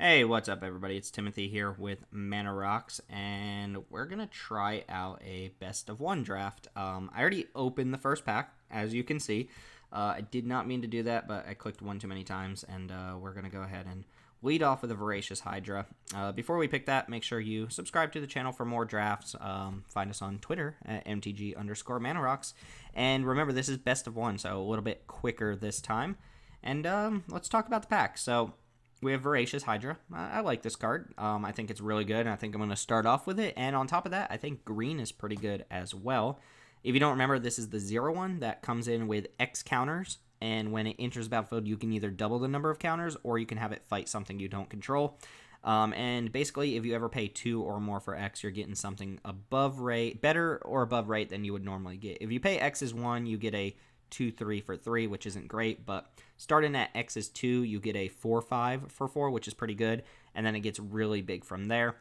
Hey, what's up, everybody? It's Timothy here with Mana Rocks, and we're gonna try out a best of one draft. I already opened the first pack, as you can see. I did not mean to do that, but I clicked one too many times, and we're gonna go ahead and lead off with a Voracious Hydra. Before we pick that, make sure you subscribe to the channel for more drafts. Find us on Twitter at MTG_Mana Rocks, and remember, this is best of one, so a little bit quicker this time. And let's talk about the pack. So we have Voracious Hydra. I like this card. I think it's really good, and I think I'm going to start off with it. And on top of that, I think green is pretty good as well. If you don't remember, this is the 0/1 that comes in with X counters, and when it enters the battlefield, you can either double the number of counters, or you can have it fight something you don't control. And basically, if you ever pay 2 or more for X, you're getting something above rate, better or above rate than you would normally get. If you pay X is 1, you get a 2/3 for 3, which isn't great, but starting at X is 2, you get a 4/5 for 4, which is pretty good, and then it gets really big from there.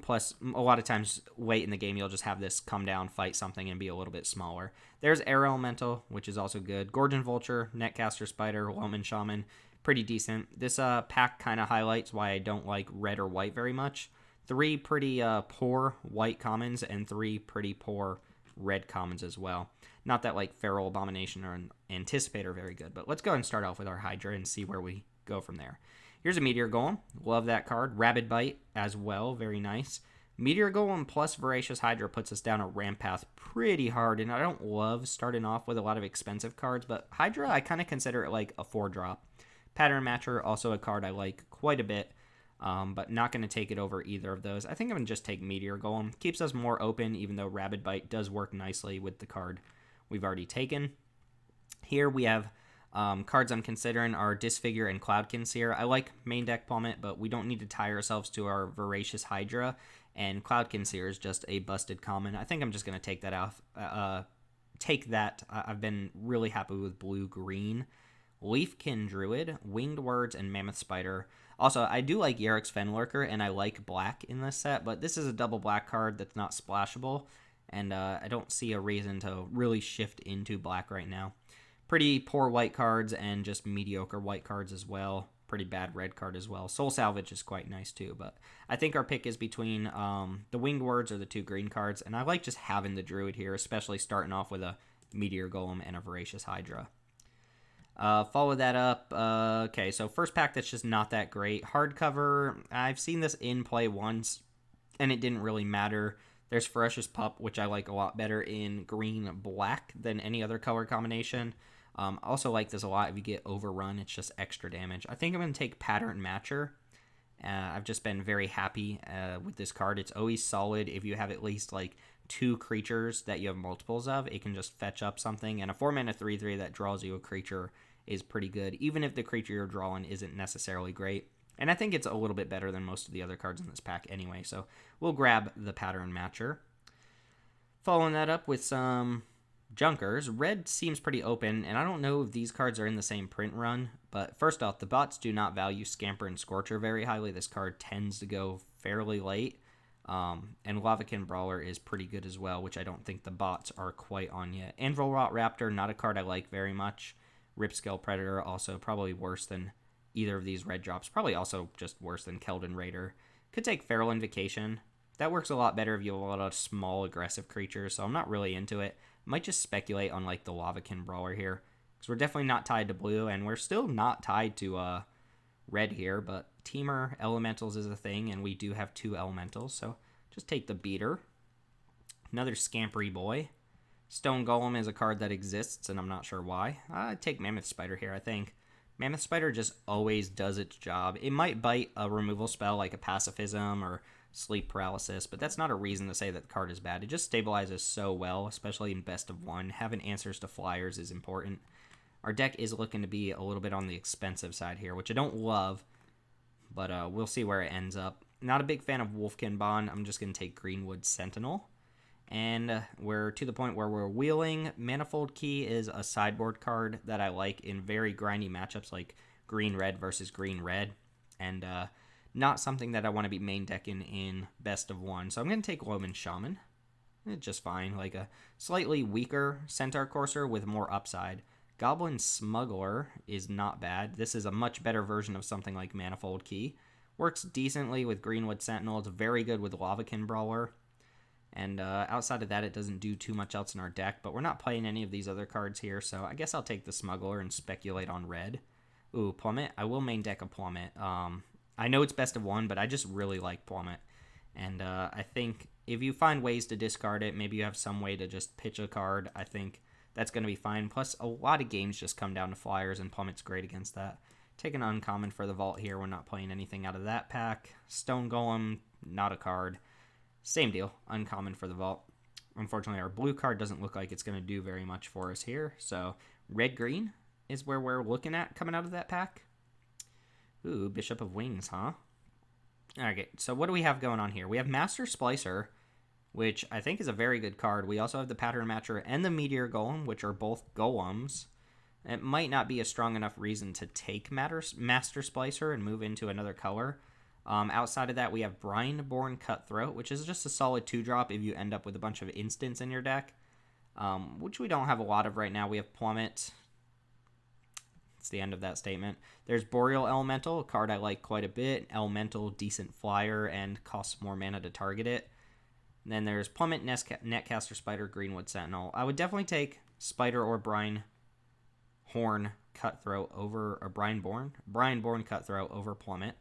Plus, a lot of times late in the game, you'll just have this come down, fight something, and be a little bit smaller. There's Air Elemental, which is also good. Gorgon Vulture, Netcaster Spider, Loman Shaman, pretty decent. This pack kind of highlights why I don't like red or white very much. 3 pretty poor white commons and 3 pretty poor red commons as well. Not that like Feral Abomination or Anticipator are very good, but let's go ahead and start off with our Hydra and see where we go from there. Here's a Meteor Golem. Love that card. Rabid Bite as well. Very nice. Meteor Golem plus Voracious Hydra puts us down a ramp path pretty hard, and I don't love starting off with a lot of expensive cards, but Hydra, I kind of consider it like a 4-drop. Pattern Matcher, also a card I like quite a bit, but not going to take it over either of those. I think I'm going to just take Meteor Golem. Keeps us more open, even though Rabid Bite does work nicely with the card we've already taken. Here we have cards I'm considering are Disfigure and Cloudkin Seer. I like main deck Plummet, but we don't need to tie ourselves to our Voracious Hydra, and Cloudkin Seer is just a busted common. I think I'm just going to take that off. I've been really happy with blue-green. Leafkin Druid, Winged Words, and Mammoth Spider. Also, I do like Yarrick's Fenlurker, and I like black in this set, but this is a double black card that's not splashable, and I don't see a reason to really shift into black right now. Pretty poor white cards and just mediocre white cards as well. Pretty bad red card as well. Soul Salvage is quite nice too, but I think our pick is between the Winged Words or the 2 green cards, and I like just having the Druid here, especially starting off with a Meteor Golem and a Voracious Hydra. Follow that up. Okay, so first pack that's just not that great. Hardcover, I've seen this in play once, and it didn't really matter. There's Ferocious Pup, which I like a lot better in green-black than any other color combination. Also like this a lot. If you get Overrun, it's just extra damage. I think I'm going to take Pattern Matcher. I've just been very happy with this card. It's always solid. If you have at least like 2 creatures that you have multiples of, it can just fetch up something. And a 4-mana 3/3 that draws you a creature is pretty good, even if the creature you're drawing isn't necessarily great. And I think it's a little bit better than most of the other cards in this pack anyway, so we'll grab the Pattern Matcher. Following that up with some Junkers. Red seems pretty open, and I don't know if these cards are in the same print run, but first off, the bots do not value Scamper and Scorcher very highly. This card tends to go fairly late, and Lavakin Brawler is pretty good as well, which I don't think the bots are quite on yet. Anvil Rot Raptor, not a card I like very much. Ripscale Predator, also probably worse than either of these red drops. Probably also just worse than Keldon Raider. Could take Feral Invocation. That works a lot better if you have a lot of small aggressive creatures, so I'm not really into it. Might just speculate on like the Lavakin Brawler here, because we're definitely not tied to blue, and we're still not tied to red here, but Teamer Elementals is a thing, and we do have 2 Elementals, so just take the Beater. Another Scampery Boy. Stone Golem is a card that exists, and I'm not sure why. I'd take Mammoth Spider here, I think. Mammoth Spider just always does its job. It might bite a removal spell like a Pacifism or Sleep Paralysis, but that's not a reason to say that the card is bad. It just stabilizes so well, especially in best of one. Having answers to flyers is important. Our deck is looking to be a little bit on the expensive side here, which I don't love, but we'll see where it ends up. Not a big fan of Wolfkin Bond. I'm just going to take Greenwood Sentinel. And we're to the point where we're wheeling. Manifold Key is a sideboard card that I like in very grindy matchups like green-red versus green-red. And not something that I want to be main decking in best of one. So I'm going to take Loman Shaman. It's just fine. Like a slightly weaker Centaur Courser with more upside. Goblin Smuggler is not bad. This is a much better version of something like Manifold Key, Works decently with Greenwood Sentinel. It's very good with Lavakin Brawler. And outside of that, it doesn't do too much else in our deck, but we're not playing any of these other cards here, so I guess I'll take the Smuggler and speculate on red. Ooh, Plummet. I will main deck a Plummet. I know it's best of one, but I just really like Plummet. And I think if you find ways to discard it, maybe you have some way to just pitch a card, I think that's going to be fine. Plus, a lot of games just come down to flyers, and Plummet's great against that. Take an uncommon for the vault here. We're not playing anything out of that pack. Stone Golem, not a card. Same deal, uncommon for the vault. Unfortunately, our blue card doesn't look like it's going to do very much for us here. So red-green is where we're looking at coming out of that pack. Ooh, Bishop of Wings, huh? Okay, so what do we have going on here? We have Master Splicer, which I think is a very good card. We also have the Pattern Matcher and the Meteor Golem, which are both golems. It might not be a strong enough reason to take Master Splicer and move into another color. Outside of that, we have Brineborn Cutthroat, which is just a solid 2-drop if you end up with a bunch of instants in your deck, which we don't have a lot of right now. We have Plummet. It's the end of that statement. There's Boreal Elemental, a card I like quite a bit. Elemental, decent flyer, and costs more mana to target it. And then there's Plummet, Netcaster Spider, Greenwood Sentinel. I would definitely take Spider or Brineborn Cutthroat over a Brineborn Cutthroat over Plummet.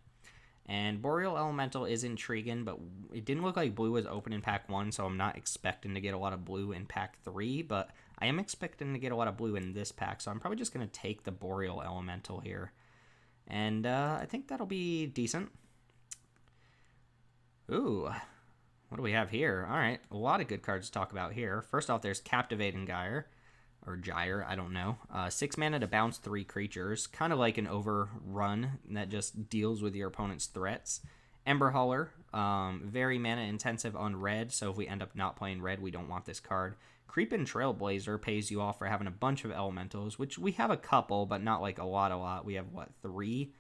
And Boreal Elemental is intriguing, but it didn't look like blue was open in pack 1, so I'm not expecting to get a lot of blue in pack 3, but I am expecting to get a lot of blue in this pack, so I'm probably just going to take the Boreal Elemental here. And I think that'll be decent. Ooh, what do we have here? All right, a lot of good cards to talk about here. First off, there's Captivating Gyre. Or Gyre, I don't know. 6 mana to bounce 3 creatures. Kind of like an overrun that just deals with your opponent's threats. Ember Hauler, very mana intensive on red, so if we end up not playing red, we don't want this card. Creepin' Trailblazer pays you off for having a bunch of elementals, which we have a couple, but not like a lot. We have, 3,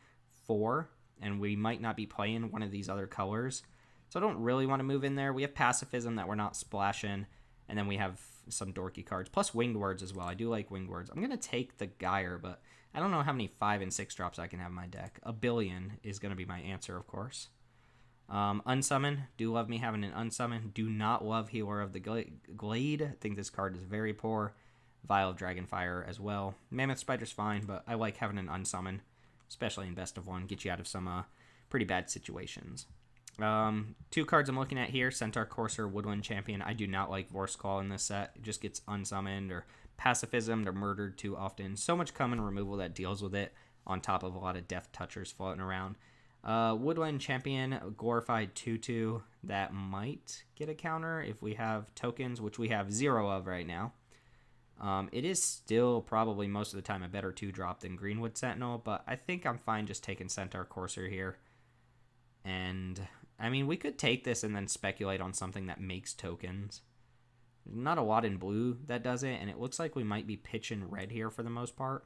4, and we might not be playing one of these other colors. So I don't really want to move in there. We have Pacifism that we're not splashing, and then we have some dorky cards, plus Winged Words as well. I do like Winged Words. I'm going to take the Gyre, but I don't know how many 5 and 6 drops I can have in my deck. A billion is going to be my answer, of course. Unsummon. Do love me having an Unsummon. Do not love Healer of the Glade. I think this card is very poor. Vial of Dragonfire as well. Mammoth Spider's fine, but I like having an Unsummon, especially in Best of 1. Get you out of some pretty bad situations. 2 cards I'm looking at here, Centaur Courser, Woodland Champion. I do not like Vorse Claw in this set. It just gets unsummoned or pacifismed or murdered too often. So much common removal that deals with it, on top of a lot of Death Touchers floating around. Woodland Champion, Glorified 2/2. That might get a counter if we have tokens, which we have 0 of right now. It is still probably most of the time a better 2-drop than Greenwood Sentinel, but I think I'm fine just taking Centaur Courser here. And I mean, we could take this and then speculate on something that makes tokens. There's not a lot in blue that does it, and it looks like we might be pitching red here for the most part.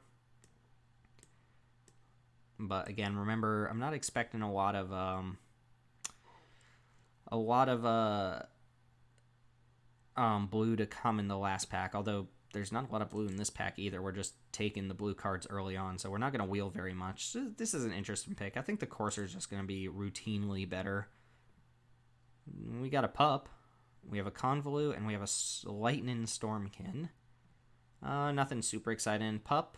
But again, remember, I'm not expecting a lot of blue to come in the last pack, although there's not a lot of blue in this pack either. We're just taking the blue cards early on, so we're not going to wheel very much. So this is an interesting pick. I think the Courser is just going to be routinely better. We got a Pup. We have a Convolute, and we have a Lightning Stormkin. Nothing super exciting. Pup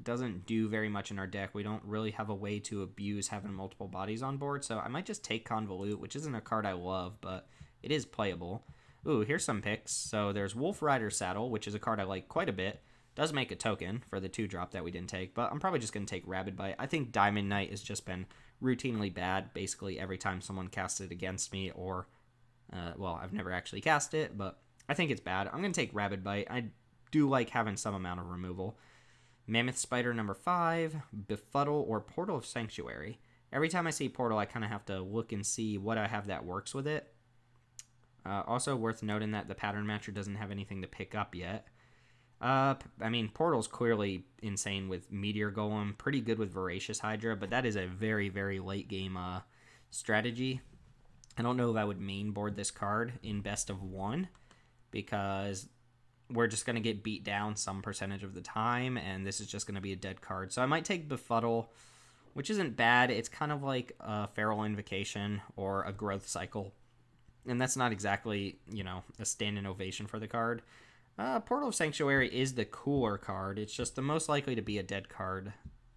doesn't do very much in our deck. We don't really have a way to abuse having multiple bodies on board, so I might just take Convolute, which isn't a card I love, but it is playable. Ooh, here's some picks. So there's Wolf Rider Saddle, which is a card I like quite a bit. Does make a token for the 2-drop that we didn't take, but I'm probably just going to take Rabid Bite. I think Diamond Knight has just been routinely bad, basically every time someone casts it against me, or, well, I've never actually cast it, but I think it's bad. I'm going to take Rabid Bite. I do like having some amount of removal. Mammoth Spider number 5, Befuddle, or Portal of Sanctuary. Every time I see Portal, I kind of have to look and see what I have that works with it. Also worth noting that the Pattern Matcher doesn't have anything to pick up yet. I mean, Portal's clearly insane with Meteor Golem, pretty good with Voracious Hydra, but that is a very, very late game strategy. I don't know if I would main board this card in Best of 1, because we're just going to get beat down some percentage of the time, and this is just going to be a dead card. So I might take Befuddle which isn't bad. It's kind of like a Feral Invocation or a Growth Cycle. And that's not exactly, a standing ovation for the card. Portal of Sanctuary is the cooler card. It's just the most likely to be a dead card.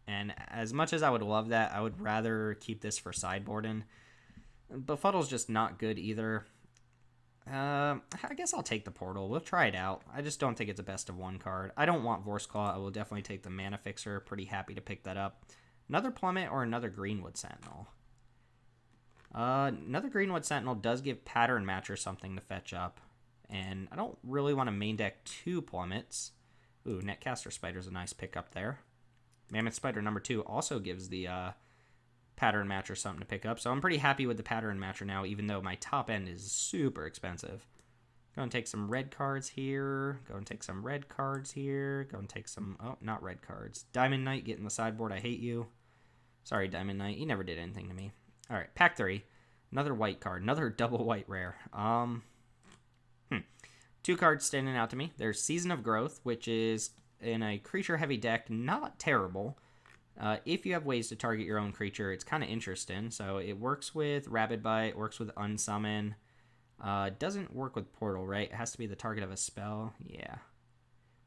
And as much as I would love that, I would rather keep this for sideboarding. Befuddle's just not good either. I guess I'll take the Portal. We'll try it out. I just don't think it's a best of one card. I don't want Vorse Claw. I will definitely take the Mana Fixer. Pretty happy to pick that up. Another Plummet or another Greenwood Sentinel. Another Greenwood Sentinel does give Pattern Matcher something to fetch up. And I don't really want to main deck 2 Plummets. Ooh, Netcaster Spider's a nice pickup there. Mammoth Spider number 2 also gives the Pattern Matcher something to pick up. So I'm pretty happy with the Pattern Matcher now, even though my top end is super expensive. Go and take some red cards here. Go and take some red cards here. Go and take some... Oh, not red cards. Diamond Knight, get in the sideboard. I hate you. Sorry, Diamond Knight. You never did anything to me. All right, pack 3. Another white card. Another double white rare. 2 cards standing out to me. There's Season of Growth, which is in a creature-heavy deck, not terrible. If you have ways to target your own creature, it's kind of interesting. So it works with Rabid Bite, works with Unsummon. Doesn't work with Portal, right? It has to be the target of a spell. Yeah.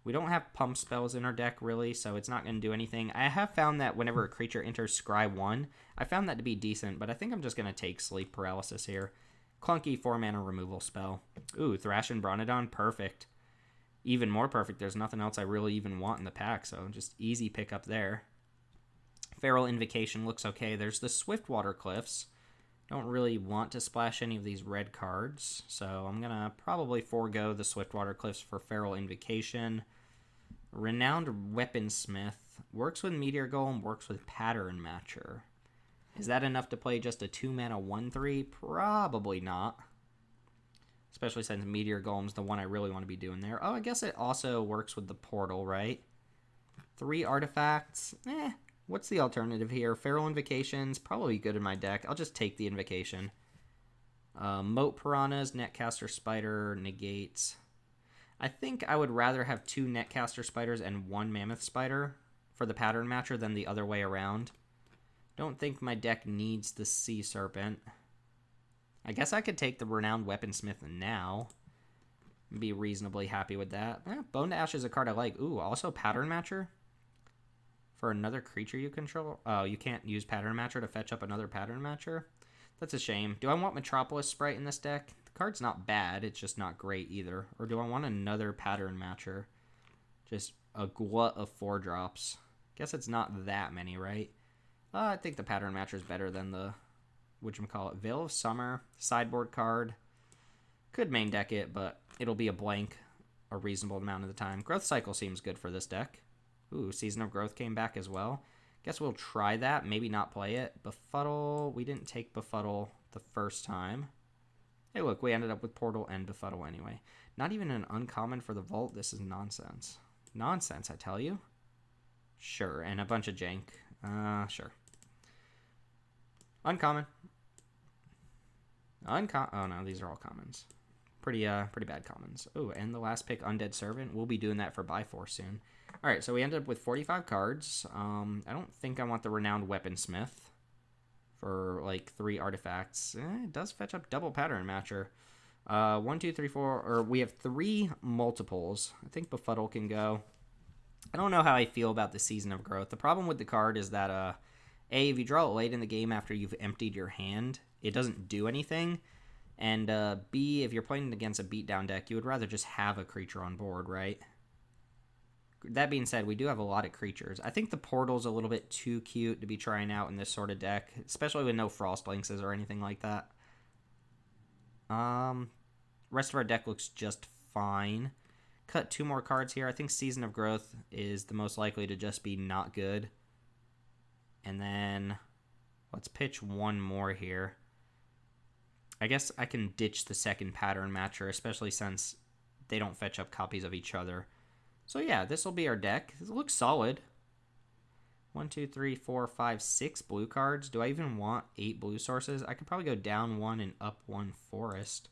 We don't have pump spells in our deck, really, so it's not going to do anything. I have found that whenever a creature enters Scry 1, I found that to be decent, but I think I'm just going to take Sleep Paralysis here. Clunky 4-mana removal spell. Ooh, Thrash and Bronodon, perfect. Even more perfect, there's nothing else I really even want in the pack, so just easy pickup there. Feral Invocation looks okay. There's the Swiftwater Cliffs. Don't really want to splash any of these red cards, so I'm going to probably forego the Swiftwater Cliffs for Feral Invocation. Renowned Weaponsmith. Works with Meteor Golem, works with Pattern Matcher. Is that enough to play just a 2-mana 1/3? Probably not. Especially since Meteor Golem's the one I really want to be doing there. Oh, I guess it also works with the Portal, right? 3 artifacts. What's the alternative here? Feral Invocation's probably good in my deck. I'll just take the Invocation. Moat Piranhas, Netcaster Spider, negates. I think I would rather have 2 Netcaster Spiders and 1 Mammoth Spider for the Pattern Matcher than the other way around. Don't think my deck needs the Sea Serpent. I guess I could take the Renowned Weaponsmith now. Be reasonably happy with that. Bone to Ash is a card I like. Ooh, also Pattern Matcher? For another creature you control? Oh, you can't use Pattern Matcher to fetch up another Pattern Matcher? That's a shame. Do I want Metropolis Sprite in this deck? The card's not bad, it's just not great either. Or do I want another Pattern Matcher? Just a glut of 4-drops. Guess it's not that many, right? I think the Pattern Matcher is better than the, whatchamacallit, Veil of Summer, sideboard card. Could main deck it, but it'll be a blank a reasonable amount of the time. Growth Cycle seems good for this deck. Ooh, Season of Growth came back as well. Guess we'll try that, maybe not play it. Befuddle, we didn't take Befuddle the first time. Hey look, we ended up with Portal and Befuddle anyway. Not even an uncommon for the Vault, this is nonsense. Nonsense, I tell you. Sure, and a bunch of jank. Sure. Uncommon. Oh no, these are all commons. Pretty bad commons. Oh, and the last pick, Undead Servant. We'll be doing that for Byforce soon. Alright, so we ended up with 45 cards. I don't think I want the Renowned Weaponsmith for like 3 artifacts. It does fetch up double Pattern Matcher. 1, 2, 3, 4, or we have 3 multiples. I think Befuddle can go. I don't know how I feel about the Season of Growth. The problem with the card is that A, if you draw it late in the game after you've emptied your hand, it doesn't do anything. And B, if you're playing against a beatdown deck, you would rather just have a creature on board, right? That being said, we do have a lot of creatures. I think the Portal's a little bit too cute to be trying out in this sort of deck, especially with no Frost Lynxes or anything like that. Rest of our deck looks just fine. Cut 2 more cards here. I think Season of Growth is the most likely to just be not good. And then let's pitch 1 more here. I guess I can ditch the second Pattern Matcher, especially since they don't fetch up copies of each other. So yeah, this will be our deck. It looks solid. 1, 2, 3, 4, 5, 6 blue cards. Do I even want 8 blue sources? I could probably go down 1 and up 1 forest.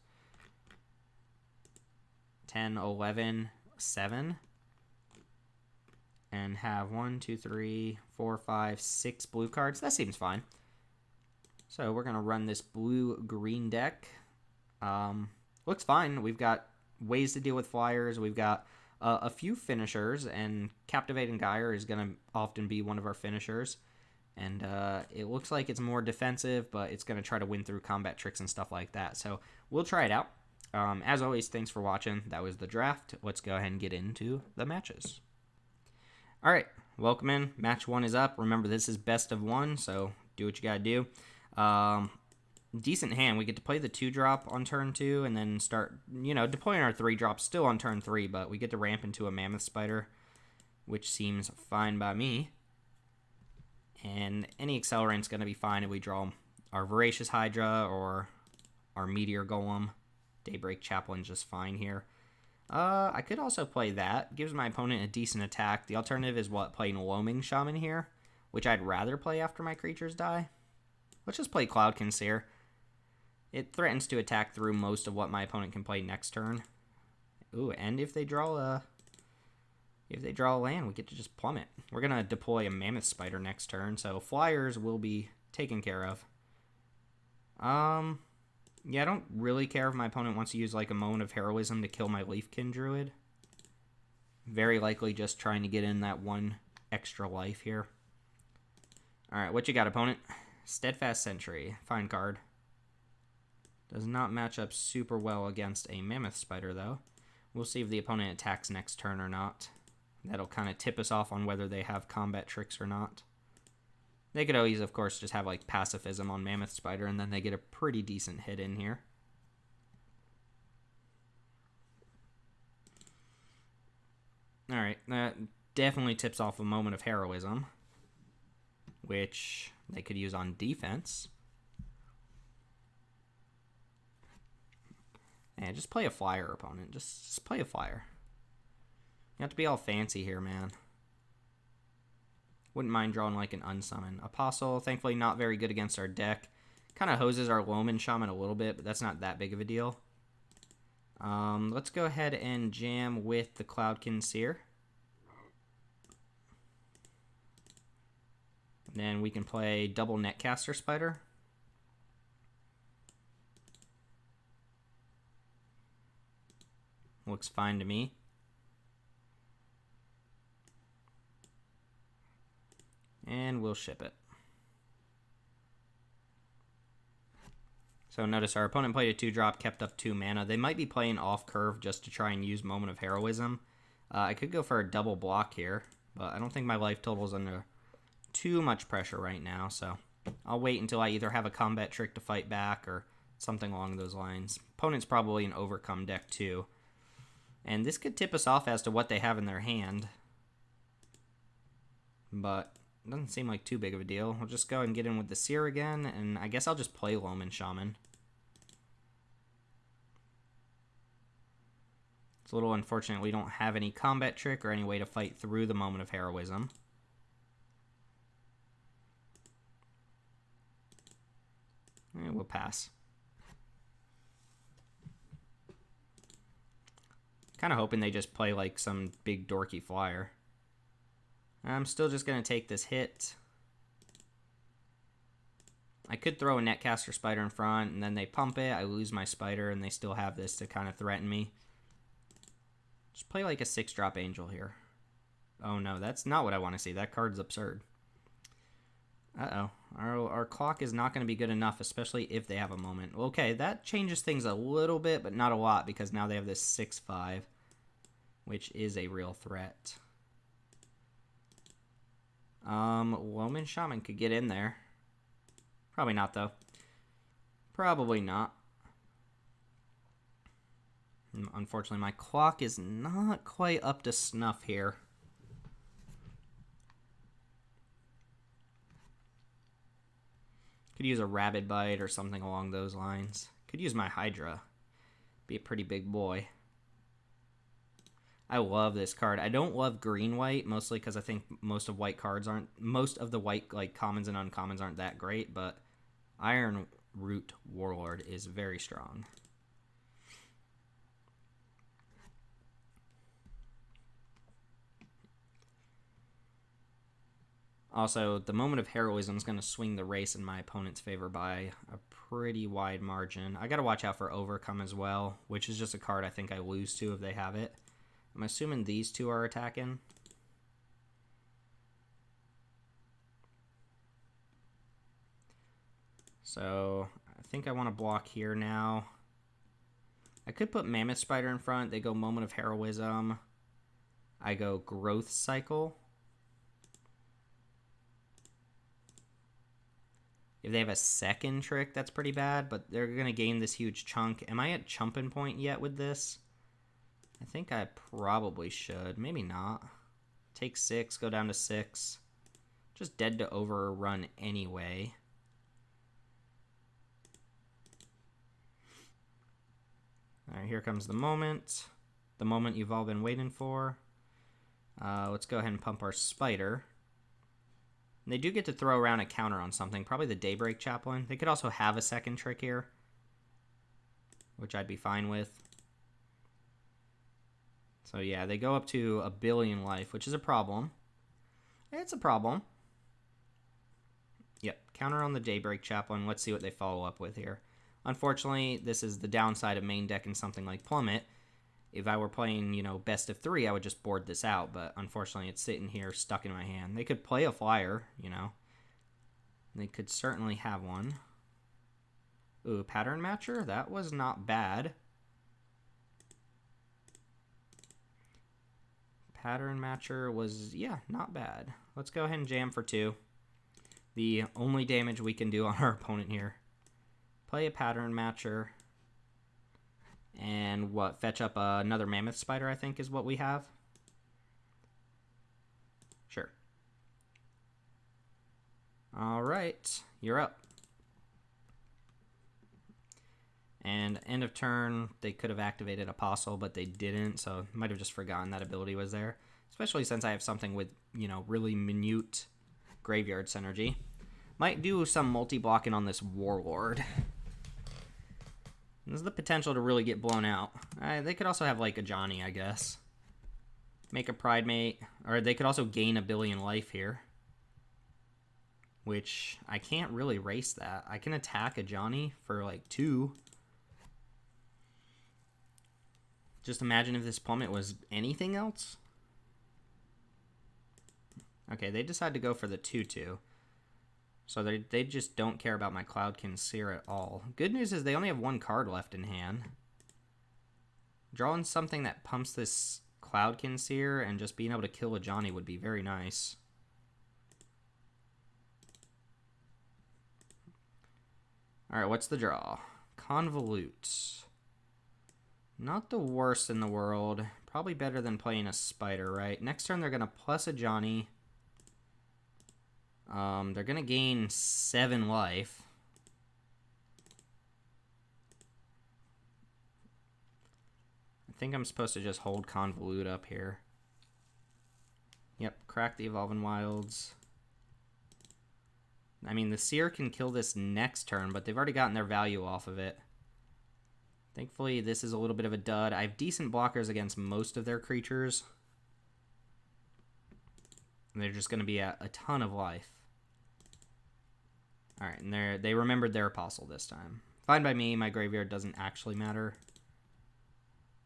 10, 11, 7. and have 1, 2, 3, 4, 5, 6 blue cards. That seems fine. So we're going to run this blue-green deck. Looks fine. We've got ways to deal with flyers. We've got a few finishers, and Captivating Gyre is going to often be one of our finishers. And it looks like it's more defensive, but it's going to try to win through combat tricks and stuff like that. So we'll try it out. As always, thanks for watching. That was the draft. Let's go ahead and get into the matches. All right, welcome in. Match 1 is up. Remember, this is best of 1, so do what you got to do. Decent hand. We get to play the 2-drop on turn 2 and then start, deploying our 3-drop still on turn 3, but we get to ramp into a Mammoth Spider, which seems fine by me. And any accelerant's going to be fine if we draw our Voracious Hydra or our Meteor Golem. Daybreak Chaplain just fine here. I could also play that. Gives my opponent a decent attack. The alternative is playing Loaming Shaman here, which I'd rather play after my creatures die. Let's just play Cloudkin Seer. It threatens to attack through most of what my opponent can play next turn. Ooh, and if they draw a land, we get to just plummet. We're going to deploy a Mammoth Spider next turn, so flyers will be taken care of. Yeah, I don't really care if my opponent wants to use like a Moment of Heroism to kill my Leafkin Druid. Very likely just trying to get in that 1 extra life here. Alright, what you got, opponent? Steadfast Sentry. Fine card. Does not match up super well against a Mammoth Spider, though. We'll see if the opponent attacks next turn or not. That'll kind of tip us off on whether they have combat tricks or not. They could always, of course, just have like Pacifism on Mammoth Spider, and then they get a pretty decent hit in here. Alright, that definitely tips off a Moment of Heroism, which they could use on defense. And just play a flyer, opponent. Just play a flyer. You have to be all fancy here, man. Wouldn't mind drawing like an unsummon. Apostle, thankfully not very good against our deck. Kind of hoses our Loaming Shaman a little bit, but that's not that big of a deal. Let's go ahead and jam with the Cloudkin Seer. Then we can play double Netcaster Spider. Looks fine to me. And we'll ship it. So notice our opponent played a 2-drop, kept up 2 mana. They might be playing off curve just to try and use Moment of Heroism. I could go for a double block here, but I don't think my life total is under too much pressure right now, so I'll wait until I either have a combat trick to fight back or something along those lines. Opponent's probably an overcome deck too. And this could tip us off as to what they have in their hand. But it doesn't seem like too big of a deal. We'll just go and get in with the Seer again, and I guess I'll just play Loaming Shaman. It's a little unfortunate we don't have any combat trick or any way to fight through the Moment of Heroism. And we'll pass. Kind of hoping they just play like some big dorky flyer. I'm still just going to take this hit. I could throw a Netcaster Spider in front, and then they pump it. I lose my Spider, and they still have this to kind of threaten me. Just play like a 6-drop Angel here. Oh no, that's not what I want to see. That card's absurd. Uh-oh. Our clock is not going to be good enough, especially if they have a moment. Okay, that changes things a little bit, but not a lot, because now they have this 6/5, which is a real threat. Loaming Shaman could get in there. Probably not, though. Probably not. Unfortunately, my clock is not quite up to snuff here. Could use a Rabid Bite or something along those lines. Could use my Hydra. Be a pretty big boy. I love this card. I don't love green-white, mostly because I think most of the white like commons and uncommons aren't that great, but Iron Root Warlord is very strong. Also, the Moment of Heroism is going to swing the race in my opponent's favor by a pretty wide margin. I got to watch out for Overcome as well, which is just a card I think I lose to if they have it. I'm assuming these two are attacking. So I think I want to block here now. I could put Mammoth Spider in front. They go Moment of Heroism. I go Growth Cycle. If they have a second trick, that's pretty bad, but they're going to gain this huge chunk. Am I at Chumpin' Point yet with this? I think I probably should. Maybe not. Take 6, go down to 6. Just dead to overrun anyway. Alright, here comes the moment. The moment you've all been waiting for. Let's go ahead and pump our Spider. They do get to throw around a counter on something. Probably the Daybreak Chaplain. They could also have a second trick here, which I'd be fine with. So yeah, they go up to 1 billion life, which is a problem. It's a problem. Yep, counter on the Daybreak Chaplain. Let's see what they follow up with here. Unfortunately, this is the downside of main deck in something like Plummet. If I were playing, you know, best of 3, I would just board this out, but unfortunately it's sitting here stuck in my hand. They could play a flyer, you know. They could certainly have one. Ooh, Pattern Matcher? That was not bad. Pattern Matcher was, yeah, not bad. Let's go ahead and jam for 2. The only damage we can do on our opponent here. Play a Pattern Matcher. And what, fetch up another Mammoth Spider, I think, is what we have. Sure. All right, you're up. And end of turn, they could have activated Apostle, but they didn't, so might have just forgotten that ability was there. Especially since I have something with, you know, really minute graveyard synergy. Might do some multi-blocking on this Warlord. There's the potential to really get blown out. They could also have, like, a Johnny, I guess. Make a Pridemate. Or they could also gain 1 billion life here. Which, I can't really race that. I can attack a Johnny for, like, 2. Just imagine if this Plummet was anything else. Okay, they decide to go for the 2-2. So they just don't care about my Cloudkin Seer at all. Good news is they only have 1 card left in hand. Drawing something that pumps this Cloudkin Seer and just being able to kill a Johnny would be very nice. Alright, what's the draw? Convolute. Not the worst in the world. Probably better than playing a Spider, right? Next turn they're going to plus a Johnny. They're going to gain 7 life. I think I'm supposed to just hold Convolute up here. Yep, crack the Evolving Wilds. I mean, the Seer can kill this next turn, but they've already gotten their value off of it. Thankfully, this is a little bit of a dud. I have decent blockers against most of their creatures. And they're just going to be at a ton of life. Alright, and they remembered their Apostle this time. Fine by me, my graveyard doesn't actually matter.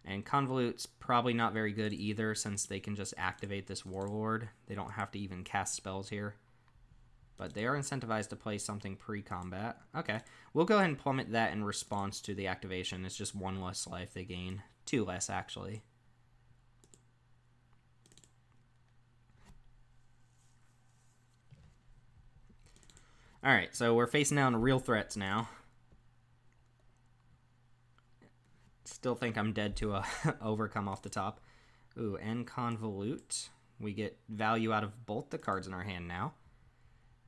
And Convolute's probably not very good either, since they can just activate this Warlord. They don't have to even cast spells here. But they are incentivized to play something pre-combat. Okay, we'll go ahead and plummet that in response to the activation. It's just 1 less life they gain. 2 less, actually. Alright, so we're facing down real threats now. Still think I'm dead to a Overcome off the top. Ooh, and Convolute. We get value out of both the cards in our hand now.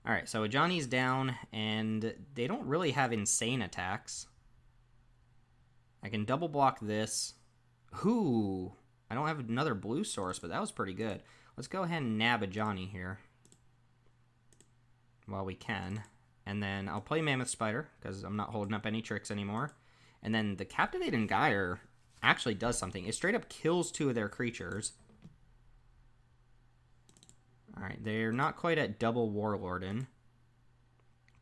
Alright, so Johnny's down, and they don't really have insane attacks. I can double block this. Ooh, I don't have another blue source, but that was pretty good. Let's go ahead and nab a Johnny here while we can. And then I'll play Mammoth Spider, because I'm not holding up any tricks anymore. And then the Captivating Gyre actually does something. It straight up kills 2 of their creatures. Alright, they're not quite at double Warlordin.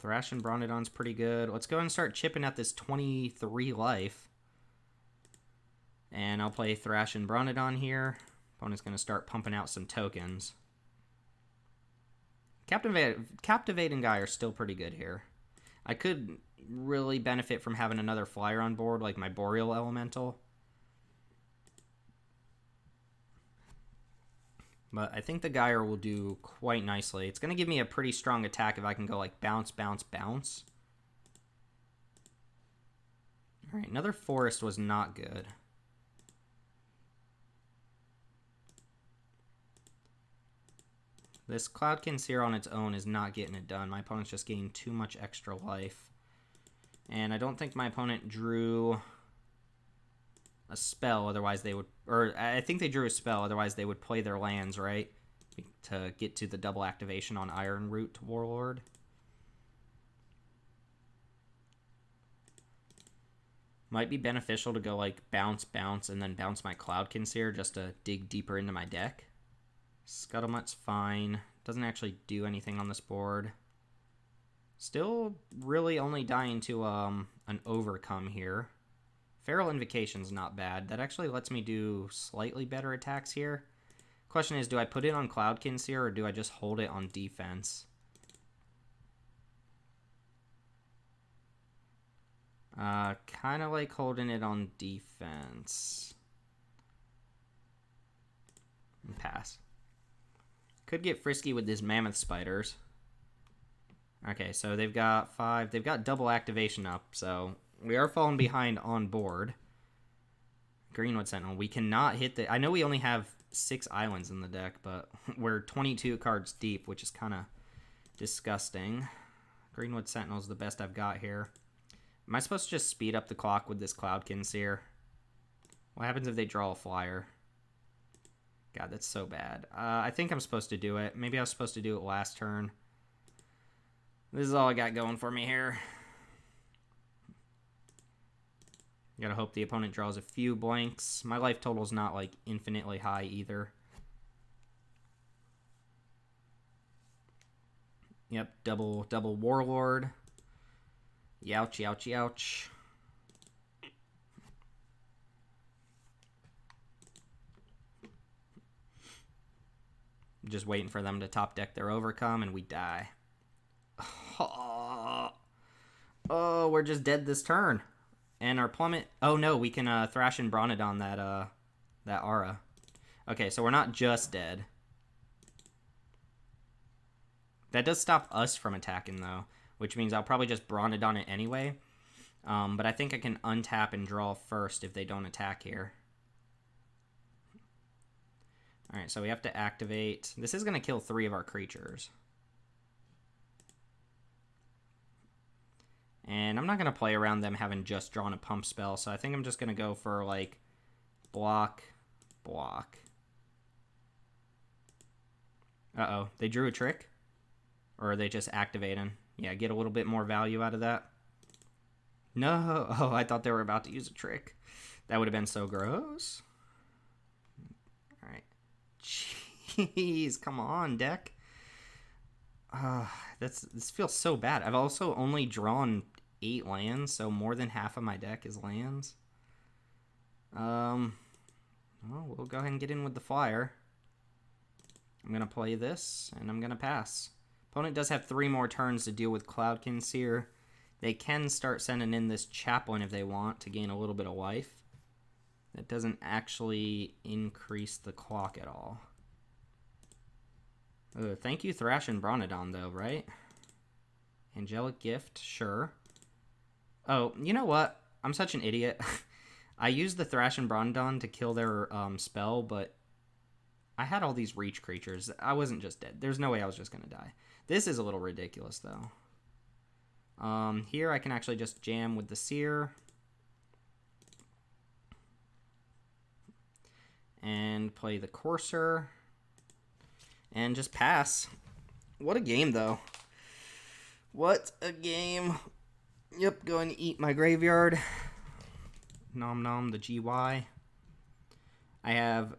Thrashin' Bronodon's pretty good. Let's go and start chipping at this 23 life. And I'll play Thrashin' Bronodon here. Opponent's going to start pumping out some tokens. Captivate and Guy are still pretty good here. I could really benefit from having another flyer on board, like my Boreal Elemental. But I think the Gyre will do quite nicely. It's going to give me a pretty strong attack if I can go like bounce, bounce, bounce. Alright, another Forest was not good. This Cloudkin Seer on its own is not getting it done. My opponent's just getting too much extra life. And I don't think my opponent drew a spell, otherwise they would... Or I think they drew a spell, otherwise they would play their lands, right? To get to the double activation on Iron Root Warlord. Might be beneficial to go like bounce, bounce, and then bounce my Cloudkin Seer just to dig deeper into my deck. Scuttlemutt's fine. Doesn't actually do anything on this board. Still really only dying to an Overcome here. Feral Invocation's not bad. That actually lets me do slightly better attacks here. Question is, do I put it on Cloudkin Seer or do I just hold it on defense? Kind of like holding it on defense. And pass. Could get frisky with these Mammoth Spiders. Okay, so they've got 5. They've got double activation up, so we are falling behind on board. Greenwood Sentinel. We cannot hit the... I know we only have 6 islands in the deck, but we're 22 cards deep, which is kind of disgusting. Greenwood Sentinel is the best I've got here. Am I supposed to just speed up the clock with this Cloudkin Seer? What happens if they draw a flyer? God, that's so bad. I think I'm supposed to do it. Maybe I was supposed to do it last turn. This is all I got going for me here. Gotta hope the opponent draws a few blanks. My life total's not, like, infinitely high either. Yep, double Warlord. Youch, youch, youch. Just waiting for them to top deck their Overcome, and we die. Oh, we're just dead this turn. And our Plummet... Oh, no, we can Thrashin' Bronodon that Aura. Okay, so we're not just dead. That does stop us from attacking, though, which means I'll probably just Bronodon it anyway. But I think I can untap and draw first if they don't attack here. Alright, so we have to activate... This is going to kill 3 of our creatures. And I'm not going to play around them having just drawn a pump spell, so I think I'm just going to go for, like, block, block. Uh-oh, they drew a trick? Or are they just activating? Yeah, get a little bit more value out of that. No! Oh, I thought they were about to use a trick. That would have been so gross. Alright. Jeez, come on, deck. This feels so bad. I've also only drawn 8 lands, so more than half of my deck is lands. Well, we'll go ahead and get in with the flyer. I'm going to play this, and I'm going to pass. Opponent does have 3 more turns to deal with Cloudkin Seer. They can start sending in this Chaplain if they want to gain a little bit of life. That doesn't actually increase the clock at all. Thank you, Thrashin' Bronodon, though, right? Angelic Gift, sure. Oh, you know what? I'm such an idiot. I used the Thrashin' Bronodon to kill their spell, but I had all these reach creatures. I wasn't just dead. There's no way I was just going to die. This is a little ridiculous, though. Here I can actually just jam with the Seer. And play the Courser. And just pass. What a game, though. What a game. Yep, going to eat my graveyard. Nom nom, the GY. I have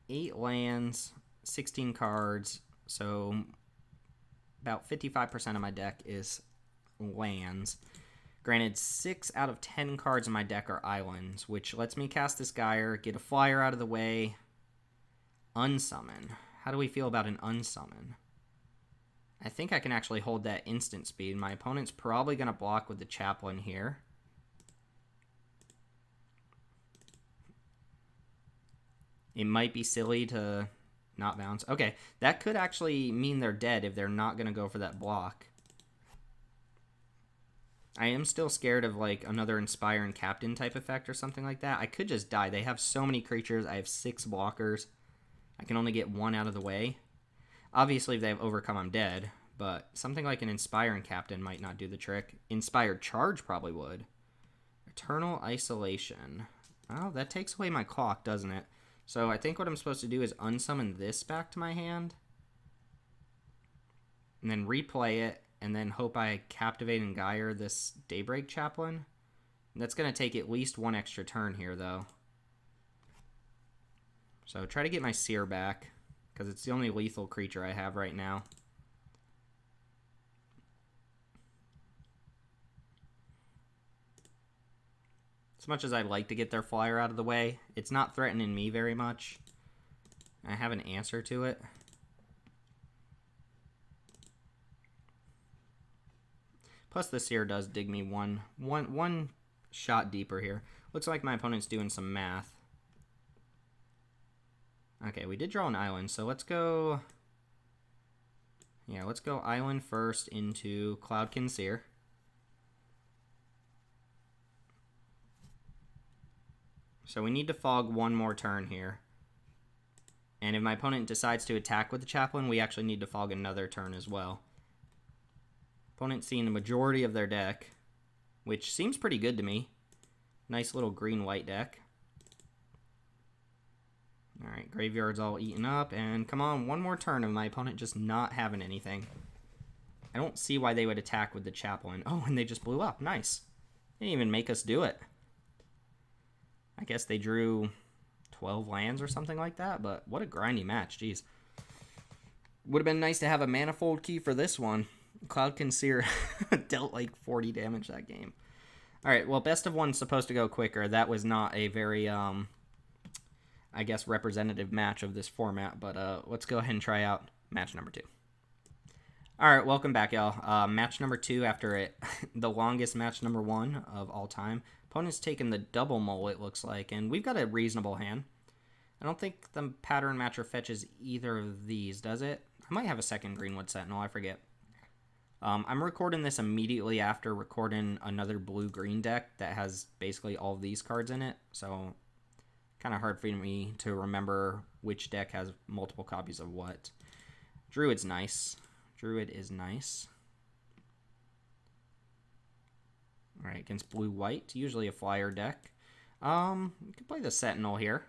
8 lands. 16 cards, so about 55% of my deck is lands. Granted, 6 out of 10 cards in my deck are islands, which lets me cast this Gyre, get a flyer out of the way, unsummon. How do we feel about an unsummon? I think I can actually hold that instant speed. My opponent's probably going to block with the Chaplain here. It might be silly to not bounce. Okay, that could actually mean they're dead if they're not going to go for that block. I am still scared of like another Inspire and Captain type effect or something like that. I could just die. They have so many creatures. I have 6 blockers. I can only get 1 out of the way. Obviously, if they have Overcome, I'm dead. But something like an Inspire and Captain might not do the trick. Inspired Charge probably would. Eternal Isolation. Oh, that takes away my clock, doesn't it? So I think what I'm supposed to do is unsummon this back to my hand. And then replay it. And then hope I Captivate and Gyre this Daybreak Chaplain. That's going to take at least 1 extra turn here, though. So try to get my Seer back, because it's the only lethal creature I have right now. As much as I'd like to get their flyer out of the way, it's not threatening me very much. I have an answer to it. Plus the Seer does dig me one shot deeper here. Looks like my opponent's doing some math. Okay, we did draw an island, so let's go... Yeah, let's go island first into Cloudkin Seer. So we need to fog 1 more turn here. And if my opponent decides to attack with the Chaplain, we actually need to fog another turn as well. Opponent's seeing the majority of their deck, which seems pretty good to me. Nice little green-white deck. Alright, graveyard's all eaten up, and come on, 1 more turn of my opponent just not having anything. I don't see why they would attack with the Chaplain. Oh, and they just blew up. Nice. They didn't even make us do it. I guess they drew 12 lands or something like that, but what a grindy match, jeez. Would have been nice to have a Manifold Key for this one. Cloudkin Seer dealt like 40 damage that game. Alright, well, best of one's supposed to go quicker. That was not a very, I guess, representative match of this format, but let's go ahead and try out match number 2. Alright, welcome back, y'all. Match number 2 after it, the longest match number 1 of all time. Opponent's taking the double mole, it looks like, and we've got a reasonable hand. I don't think the Pattern Matcher fetches either of these, does it? I might have a second Greenwood Sentinel, I forget. I'm recording this immediately after recording another blue-green deck that has basically all of these cards in it, so kind of hard for me to remember which deck has multiple copies of what. Druid's nice. Druid is nice. Alright, against blue-white, usually a flyer deck. We could play the Sentinel here.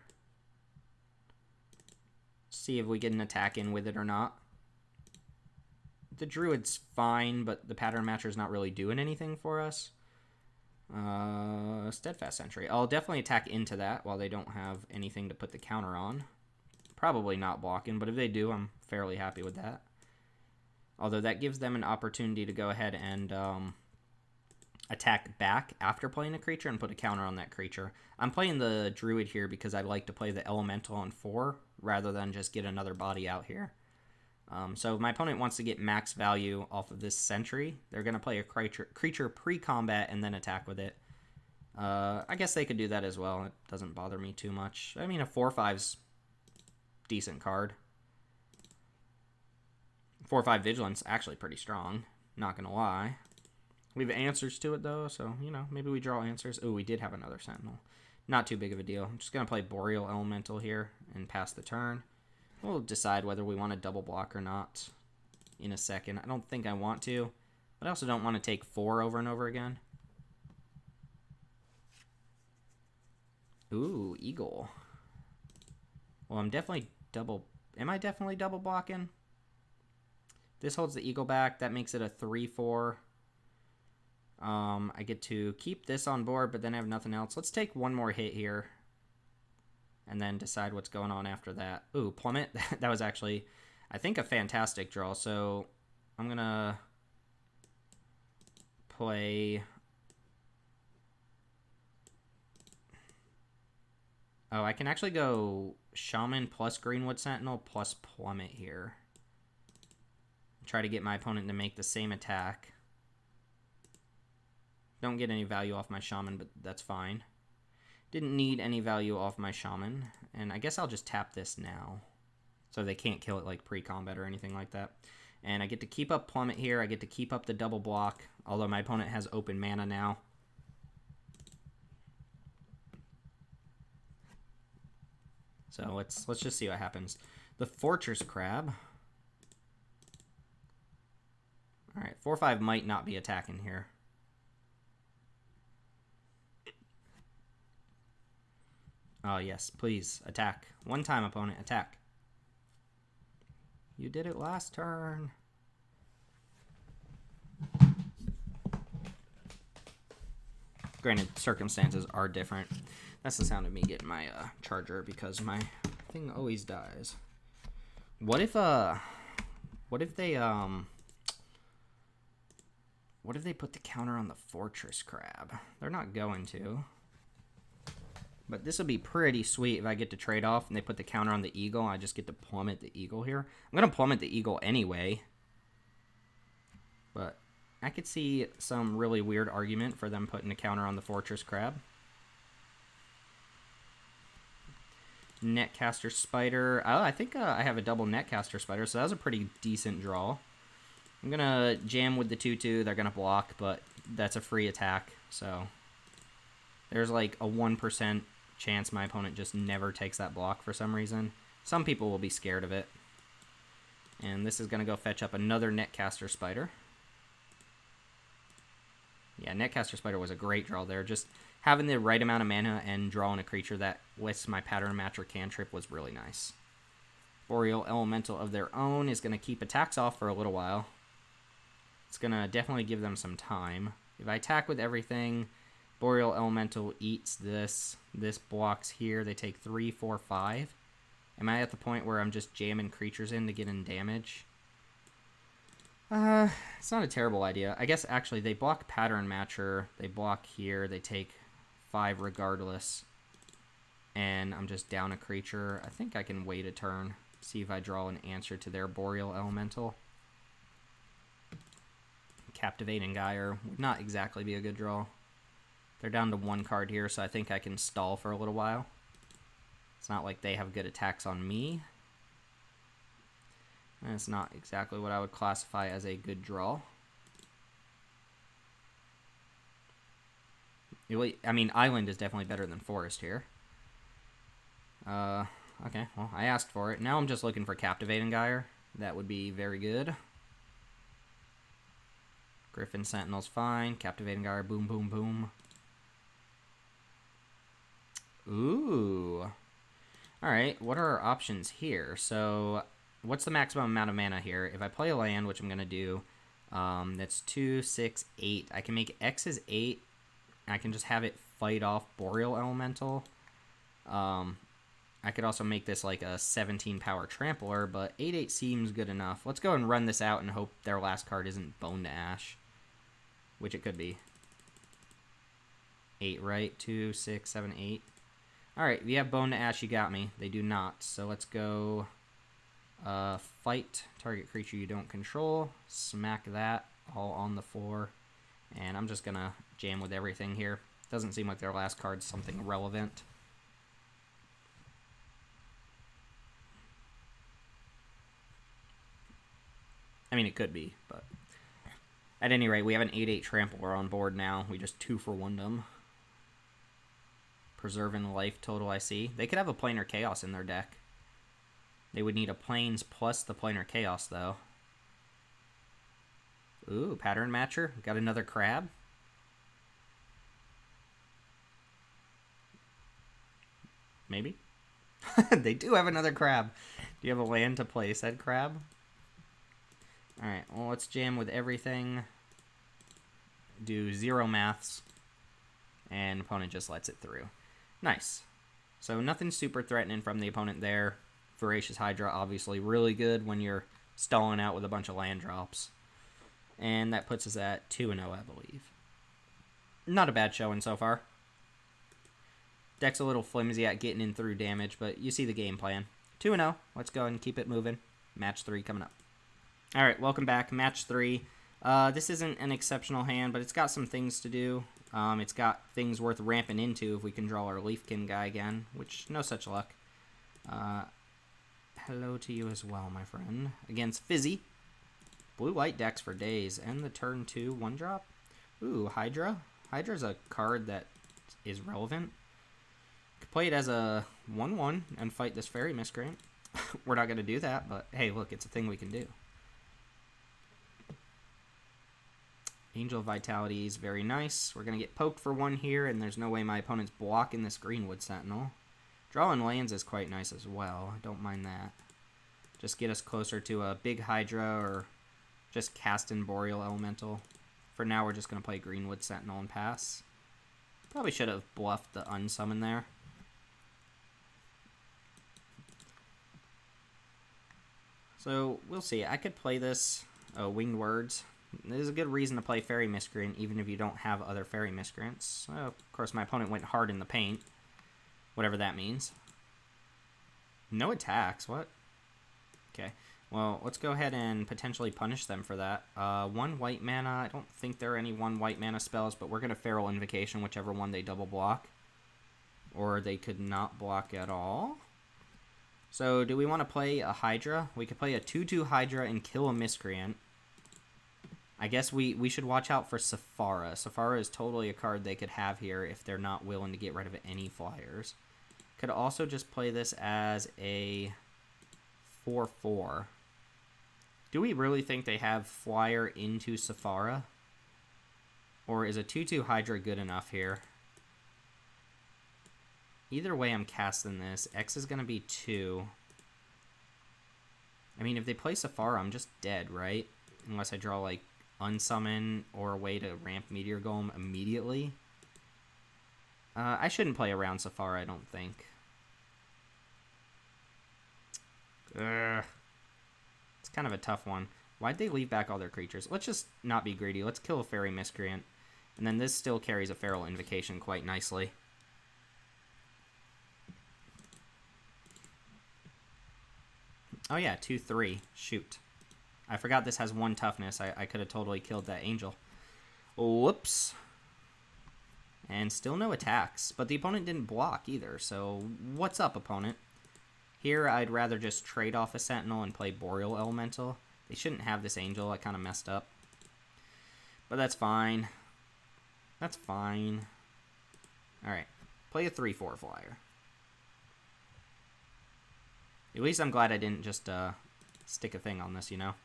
See if we get an attack in with it or not. The Druid's fine, but the Pattern Matcher's not really doing anything for us. Steadfast Sentry. I'll definitely attack into that while they don't have anything to put the counter on. Probably not blocking, but if they do, I'm fairly happy with that. Although that gives them an opportunity to go ahead and attack back after playing a creature and put a counter on that creature. I'm playing the Druid here because I like to play the Elemental on 4 rather than just get another body out here. So if my opponent wants to get max value off of this Sentry, they're going to play a creature pre-combat and then attack with it. I guess they could do that as well. It doesn't bother me too much. I mean, a 4/5's decent card. 4/5 Vigilance, actually pretty strong. Not going to lie. We have answers to it, though, so, you know, maybe we draw answers. Oh, we did have another Sentinel. Not too big of a deal. I'm just going to play Boreal Elemental here and pass the turn. We'll decide whether we want to double block or not in a second. I don't think I want to, but I also don't want to take 4 over and over again. Ooh, Eagle. Well, I'm definitely double... Am I definitely double blocking? This holds the Eagle back. That makes it a 3/4. I get to keep this on board, but then I have nothing else. Let's take one more hit here. and then decide what's going on after that. Ooh, plummet. That was actually, I think, a fantastic draw. So I'm going to play... Oh, I can actually go Shaman plus Greenwood Sentinel plus Plummet here. Try to get my opponent to make the same attack. Don't get any value off my Shaman, but that's fine. Didn't need any value off my Shaman. And I guess I'll just tap this now. So they can't kill it like pre-combat or anything like that. And I get to keep up Plummet here. I get to keep up the double block. Although my opponent has open mana now. So let's just see what happens. The Fortress Crab. Alright, 4/5 might not be attacking here. Oh yes, please, attack. One time, opponent, attack. You did it last turn. Granted, circumstances are different. That's the sound of me getting my charger because my thing always dies. What if they put the counter on the Fortress Crab? They're not going to. But this would be pretty sweet if I get to trade off and they put the counter on the Eagle. I just get to plummet the Eagle here. I'm going to plummet the Eagle anyway. But I could see some really weird argument for them putting a counter on the Fortress Crab. Netcaster Spider. Oh, I think I have a double Netcaster Spider, so that was a pretty decent draw. I'm going to jam with the 2/2. They're going to block, but that's a free attack. So there's like a 1% chance my opponent just never takes that block for some reason. Some people will be scared of it. And this is going to go fetch up another Netcaster Spider. Yeah, Netcaster Spider was a great draw there. Just having the right amount of mana and drawing a creature that lists my pattern match or cantrip was really nice. Boreal Elemental of their own is going to keep attacks off for a little while. It's going to definitely give them some time. If I attack with everything, Boreal Elemental eats this. This blocks here. They take 3, 4, 5. Am I at the point where I'm just jamming creatures in to get in damage? It's not a terrible idea. I guess actually they block Pattern Matcher. They block here. They take 5 regardless. And I'm just down a creature. I think I can wait a turn. See if I draw an answer to their Boreal Elemental. Captivating Gyre would not exactly be a good draw. They're down to 1 card here, so I think I can stall for a little while. It's not like they have good attacks on me. And it's not exactly what I would classify as a good draw. I mean, Island is definitely better than Forest here. Okay, well, I asked for it. Now I'm just looking for Captivating Gyre. That would be very good. Griffin Sentinel's fine. Captivating Gyre, boom, boom, boom. Ooh. Alright, what are our options here? So, what's the maximum amount of mana here? If I play a land, which I'm going to do, that's 2, 6, 8. I can make X is 8. I can just have it fight off Boreal Elemental. I could also make this like a 17 power Trampler, but 8/8 seems good enough. Let's go and run this out and hope their last card isn't Bone to Ash, which it could be. 8, right? 2, 6, 7, 8. Alright, if you have Bone to Ash, you got me. They do not. So let's go fight target creature you don't control. Smack that all on the floor. And I'm just going to jam with everything here. Doesn't seem like their last card's something relevant. I mean, it could be, but at any rate, we have an 8/8 Trampler on board now. We just 2-for-1'd them. Preserving life total, I see. They could have a Planar Chaos in their deck. They would need a Plains plus the Planar Chaos, though. Ooh, Pattern Matcher. Got another crab. Maybe? They do have another crab. Do you have a land to play said crab? Alright, well, let's jam with everything. Do 0 maths. And opponent just lets it through. Nice. So nothing super threatening from the opponent there. Voracious Hydra, obviously really good when you're stalling out with a bunch of land drops. And that puts us at 2-0, I believe. Not a bad showing so far. Deck's a little flimsy at getting in through damage, but you see the game plan. 2-0. Let's go and keep it moving. Match 3 coming up. All right, welcome back. Match 3. This isn't an exceptional hand, but it's got some things to do. It's got things worth ramping into if we can draw our Leafkin guy again, which no such luck. Hello to you as well, my friend. Against Fizzy. Blue-white decks for days. And the turn 2 1-drop. Ooh, Hydra. Hydra's a card that is relevant. Could play it as a 1-1 and fight this Fairy Miscreant. We're not going to do that, but hey, look, it's a thing we can do. Angel of Vitality is very nice. We're going to get poked for 1 here, and there's no way my opponent's blocking this Greenwood Sentinel. Drawing lands is quite nice as well. I don't mind that. Just get us closer to a big Hydra or just casting Boreal Elemental. For now, we're just going to play Greenwood Sentinel and pass. Probably should have bluffed the unsummon there. So, we'll see. I could play this Winged Words. There's a good reason to play Fairy Miscreant, even if you don't have other Fairy Miscreants. Of course, my opponent went hard in the paint. Whatever that means. No attacks, what? Okay, well, let's go ahead and potentially punish them for that. 1 white mana, I don't think there are any 1 white mana spells, but we're going to Feral Invocation, whichever one they double block. Or they could not block at all. So, do we want to play a Hydra? We could play a 2-2 Hydra and kill a Miscreant. I guess we should watch out for Sephara. Sephara is totally a card they could have here if they're not willing to get rid of any flyers. Could also just play this as a 4-4. Do we really think they have flyer into Sephara? Or is a 2-2 Hydra good enough here? Either way, I'm casting this. X is going to be 2. I mean, if they play Sephara, I'm just dead, right? Unless I draw, like, Unsummon or a way to ramp Meteor Golem immediately. I shouldn't play around Sephara, I don't think. It's kind of a tough one. Why'd they leave back all their creatures? Let's just not be greedy. Let's kill a Fairy Miscreant. And then this still carries a Feral Invocation quite nicely. Oh yeah, 2-3. Shoot. I forgot this has 1 toughness. I could have totally killed that angel. Whoops. And still no attacks. But the opponent didn't block either, so what's up, opponent? Here, I'd rather just trade off a Sentinel and play Boreal Elemental. They shouldn't have this angel. I kind of messed up. But that's fine. That's fine. Alright. Play a 3-4 flyer. At least I'm glad I didn't just stick a thing on this, you know?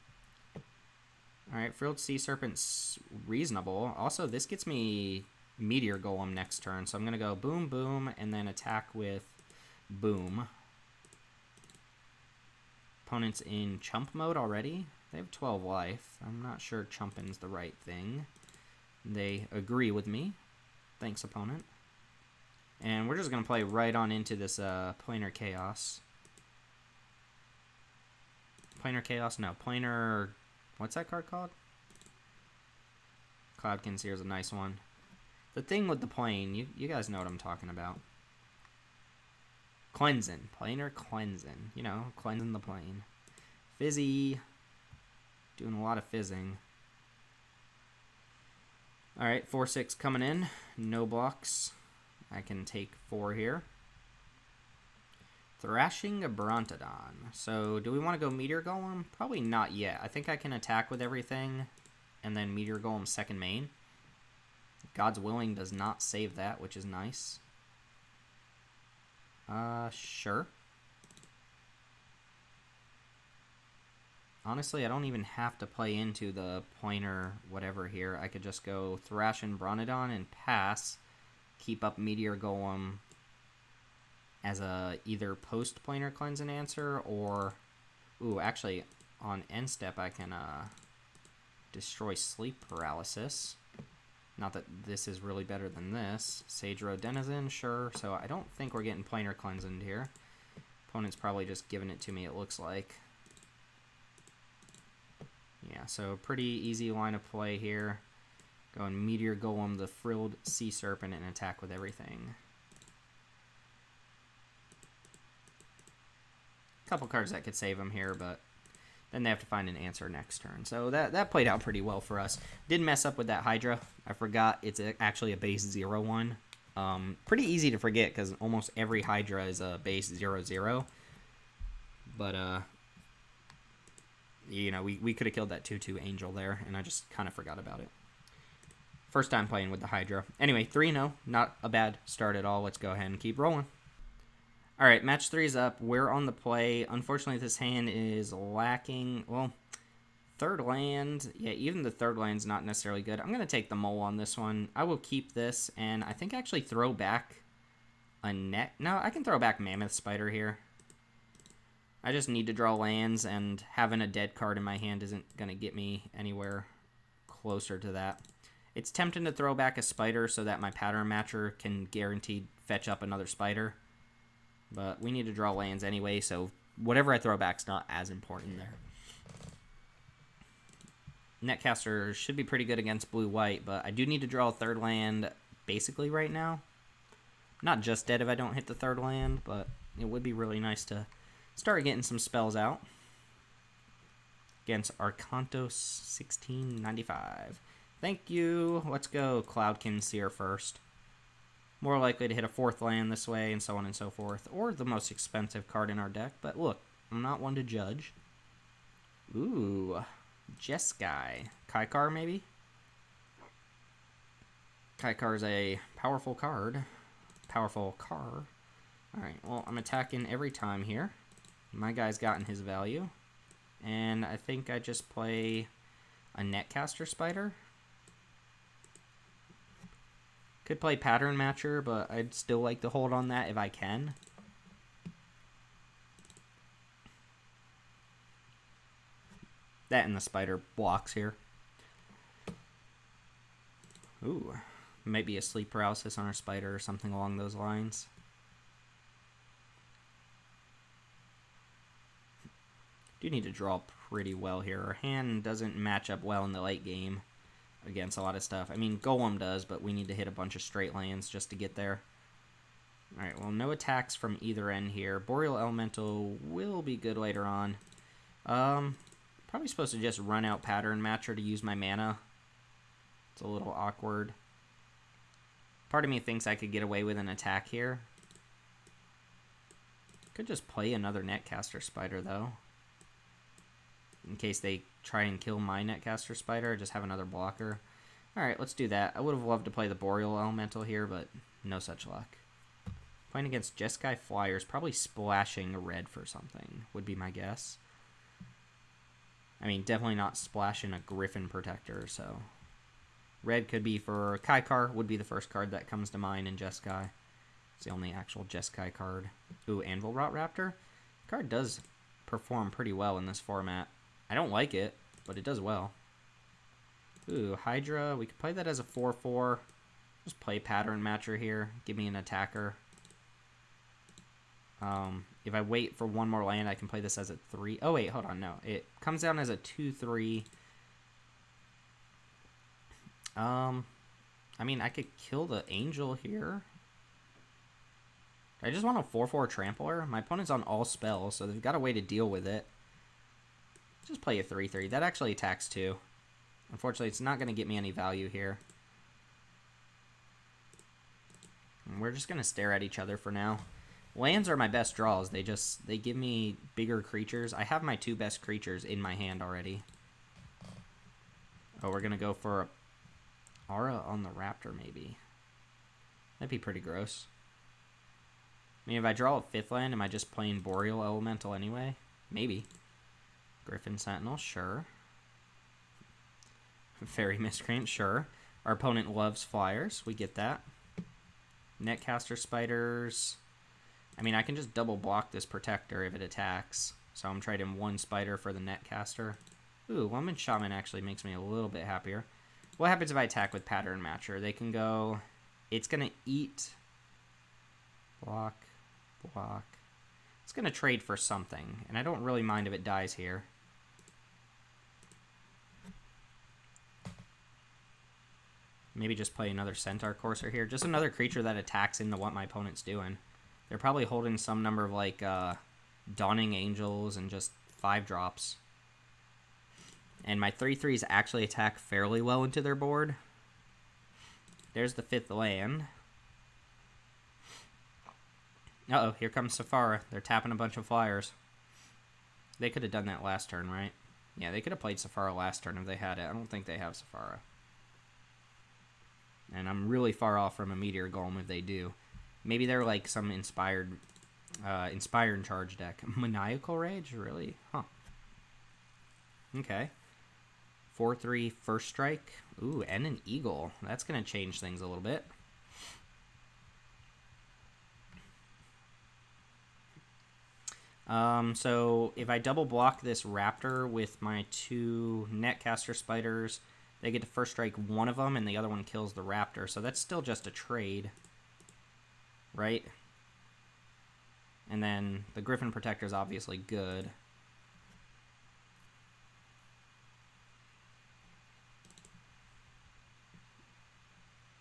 Alright, Frilled Sea Serpent's reasonable. Also, this gets me Meteor Golem next turn, so I'm going to go boom, boom, and then attack with boom. Opponent's in chump mode already. They have 12 life. I'm not sure chumping's the right thing. They agree with me. Thanks, opponent. And we're just going to play right on into this Planar Chaos. Planar Chaos? No, Planar... What's that card called? Cloud Conceer is a nice one. The thing with the plane, you guys know what I'm talking about. Cleansing. Planar Cleansing. You know, cleansing the plane. Fizzy. Doing a lot of fizzing. Alright, 4-6 coming in. No blocks. I can take 4 here. Thrashing a Brontodon. So, do we want to go Meteor Golem? Probably not yet. I think I can attack with everything, and then Meteor Golem second main. God's Willing does not save that, which is nice. Sure. Honestly, I don't even have to play into the planar whatever here. I could just go Thrashing Brontodon and pass. Keep up Meteor Golem as a either post-planar cleansing answer or... Ooh, actually, on end step I can destroy Sleep Paralysis. Not that this is really better than this. Sage Road Denizen, sure. So I don't think we're getting Planar Cleansing here. Opponent's probably just giving it to me, it looks like. Yeah, so pretty easy line of play here. Going Meteor Golem, the Frilled Sea Serpent, and attack with everything. Couple cards that could save him here, but then they have to find an answer next turn. So that played out pretty well for us. Did mess up with that Hydra. I forgot it's actually a base 0/1. Pretty easy to forget because almost every Hydra is a base 0/0. But, you know, we could have killed that 2/2 Angel there, and I just kind of forgot about it. First time playing with the Hydra. Anyway, 3-0. Not a bad start at all. Let's go ahead and keep rolling. All right, match 3 is up. We're on the play. Unfortunately, this hand is lacking. Well, third land. Yeah, even the third land's not necessarily good. I'm going to take the Mole on this one. I will keep this, and I think actually throw back a net. No, I can throw back Mammoth Spider here. I just need to draw lands, and having a dead card in my hand isn't going to get me anywhere closer to that. It's tempting to throw back a Spider so that my Pattern Matcher can guaranteed fetch up another Spider. But we need to draw lands anyway, so whatever I throw back's not as important there. Netcaster should be pretty good against blue-white, but I do need to draw a third land basically right now. Not just dead if I don't hit the third land, but it would be really nice to start getting some spells out. Against Arcantos 1695. Thank you. Let's go Cloudkin Seer first. More likely to hit a fourth land this way, and so on and so forth. Or the most expensive card in our deck. But look, I'm not one to judge. Ooh, Jeskai. Kaikar, maybe? Kaikar is a powerful card. Powerful car. Alright, well, I'm attacking every time here. My guy's gotten his value. And I think I just play a Netcaster Spider. Could play Pattern Matcher, but I'd still like to hold on that if I can. That and the Spider blocks here. Ooh, maybe a Sleep Paralysis on our Spider or something along those lines. Do need to draw pretty well here. Our hand doesn't match up well in the late game against a lot of stuff. I mean, Golem does, but we need to hit a bunch of straight lands just to get there. Alright, well, no attacks from either end here. Boreal Elemental will be good later on. Probably supposed to just run out Pattern Matcher to use my mana. It's a little awkward. Part of me thinks I could get away with an attack here. Could just play another Netcaster Spider, though. In case they try and kill my Netcaster Spider, just have another blocker. Alright, let's do that. I would have loved to play the Boreal Elemental here, but no such luck. Playing against Jeskai Flyers, probably splashing a red for something, would be my guess. I mean, definitely not splashing a Griffin Protector, so... Red could be for Kaikar, would be the first card that comes to mind in Jeskai. It's the only actual Jeskai card. Ooh, Anvil Rot Raptor. The card does perform pretty well in this format. I don't like it, but it does well. Ooh, Hydra. We could play that as a 4/4. Just play Pattern Matcher here. Give me an attacker. If I wait for one more land, I can play this as a 3. Oh, wait, hold on. No, it comes down as a 2/3. I mean, I could kill the Angel here. I just want a 4/4 Trampler. My opponent's on all spells, so they've got a way to deal with it. Just play a 3/3. That actually attacks too. Unfortunately, it's not going to get me any value here. And we're just going to stare at each other for now. Lands are my best draws. They give me bigger creatures. I have my 2 best creatures in my hand already. Oh, we're going to go for a Aura on the Raptor, maybe. That'd be pretty gross. I mean, if I draw a 5th land, am I just playing Boreal Elemental anyway? Maybe. Griffin Sentinel, sure. Fairy Miscreant, sure. Our opponent loves Flyers. We get that. Netcaster Spiders. I mean, I can just double block this Protector if it attacks. So I'm trading 1 Spider for the Netcaster. Ooh, Woman Shaman actually makes me a little bit happier. What happens if I attack with Pattern Matcher? They can go... It's going to eat... Block. Block. It's going to trade for something, and I don't really mind if it dies here. Maybe just play another Centaur Courser here. Just another creature that attacks into what my opponent's doing. They're probably holding some number of, like, Dawning Angels and just 5-drops. And my 3/3s actually attack fairly well into their board. There's the 5th land. Uh-oh, here comes Safara. They're tapping a bunch of flyers. They could have done that last turn, right? Yeah, they could have played Safara last turn if they had it. I don't think they have Safara. And I'm really far off from a Meteor Golem if they do. Maybe they're like some inspired charge deck. Maniacal Rage? Really? Huh. Okay. 4/3 first strike. Ooh, and an Eagle. That's going to change things a little bit. So if I double block this Raptor with my 2 Netcaster Spiders, they get to first strike one of them, and the other one kills the Raptor. So that's still just a trade, right? And then the Griffin Protector is obviously good.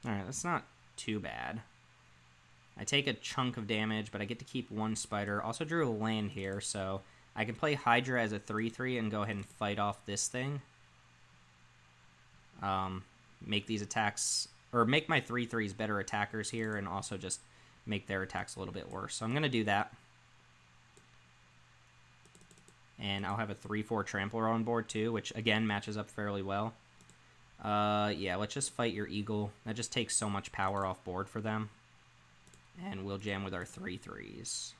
Alright, that's not too bad. I take a chunk of damage, but I get to keep 1 spider. Also drew a land here, so I can play Hydra as a 3/3 and go ahead and fight off this thing. Make these attacks, or make my 3/3s better attackers here, and also just make their attacks a little bit worse. So I'm going to do that. And I'll have a 3/4 Trampler on board too, which again matches up fairly well. Yeah, let's just fight your Eagle. That just takes so much power off board for them. And we'll jam with our 3/3s.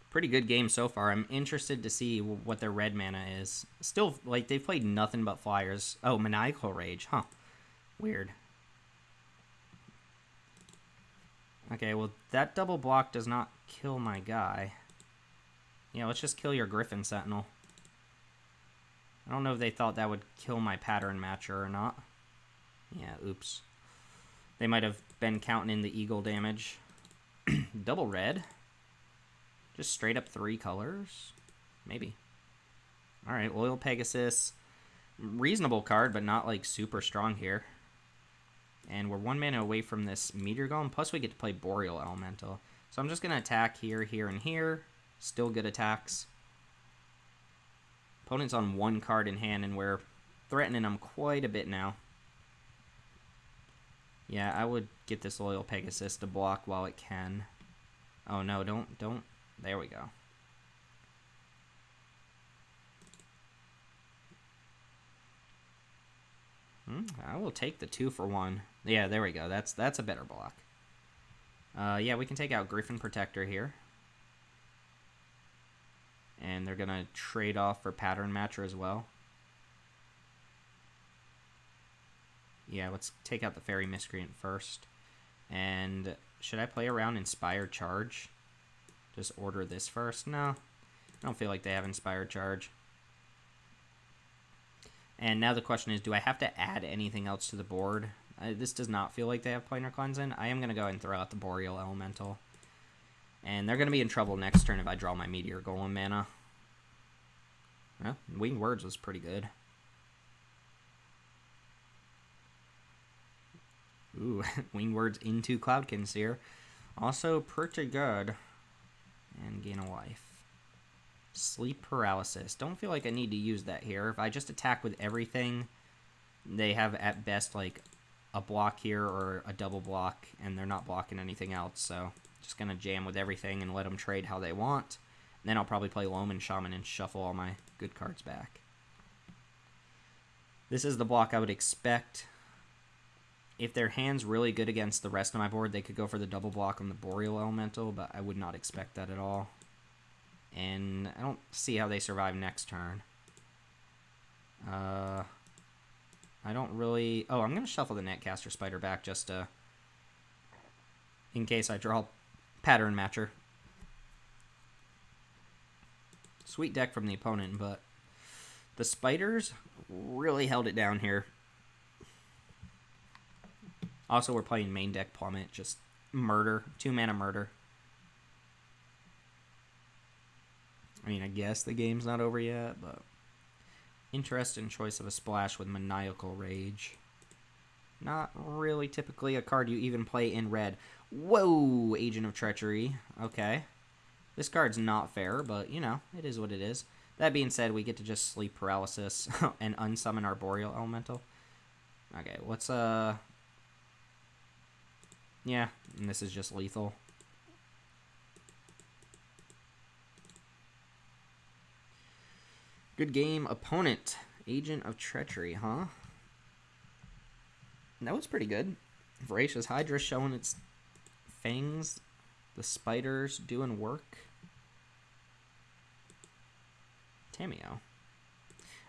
Pretty good game so far. I'm interested to see what their red mana is. Still, like, they've played nothing but flyers. Oh, Maniacal Rage. Huh. Weird. Okay, well, that double block does not kill my guy. Yeah, let's just kill your Griffin Sentinel. I don't know if they thought that would kill my Pattern Matcher or not. Yeah, oops. They might have been counting in the Eagle damage. Double red. Just straight up 3 colors? Maybe. Alright, Loyal Pegasus. Reasonable card, but not like super strong here. And we're 1 mana away from this Meteor Golem, plus we get to play Boreal Elemental. So I'm just going to attack here, here, and here. Still good attacks. Opponent's on 1 card in hand, and we're threatening them quite a bit now. Yeah, I would get this Loyal Pegasus to block while it can. Oh no, don't. There we go. I will take the 2 for 1. Yeah, there we go. That's a better block. Yeah, we can take out Griffin Protector here. And they're going to trade off for Pattern Matcher as well. Yeah, let's take out the Fairy Miscreant first. And should I play around Inspired Charge? Just order this first? No, I don't feel like they have Inspired Charge. And now the question is, do I have to add anything else to the board? This does not feel like they have Planar Cleansing. I am going to go ahead and throw out the Boreal Elemental. And they're going to be in trouble next turn if I draw my Meteor Golem mana. Well, Winged Words was pretty good. Ooh, Winged Words into Cloudkin Seer. Also pretty good. And gain a life. Sleep Paralysis. Don't feel like I need to use that here. If I just attack with everything, they have at best like a block here or a double block, and they're not blocking anything else. So just going to jam with everything and let them trade how they want. And then I'll probably play Loam and Shaman and shuffle all my good cards back. This is the block I would expect. If their hand's really good against the rest of my board, they could go for the double block on the Boreal Elemental, but I would not expect that at all. And I don't see how they survive next turn. I don't really... Oh, I'm going to shuffle the Netcaster Spider back just in case I draw Pattern Matcher. Sweet deck from the opponent, but the Spiders really held it down here. Also, we're playing main deck Plummet, just murder, 2-mana murder. I mean, I guess the game's not over yet, but interesting choice of a splash with Maniacal Rage. Not really typically a card you even play in red. Whoa, Agent of Treachery. Okay. This card's not fair, but, you know, it is what it is. That being said, we get to just Sleep Paralysis and unsummon our Boreal Elemental. Okay, what's, yeah, and this is just lethal. Good game, opponent. Agent of Treachery, huh? That was pretty good. Voracious Hydra showing its fangs. The spiders doing work. Tamiyo.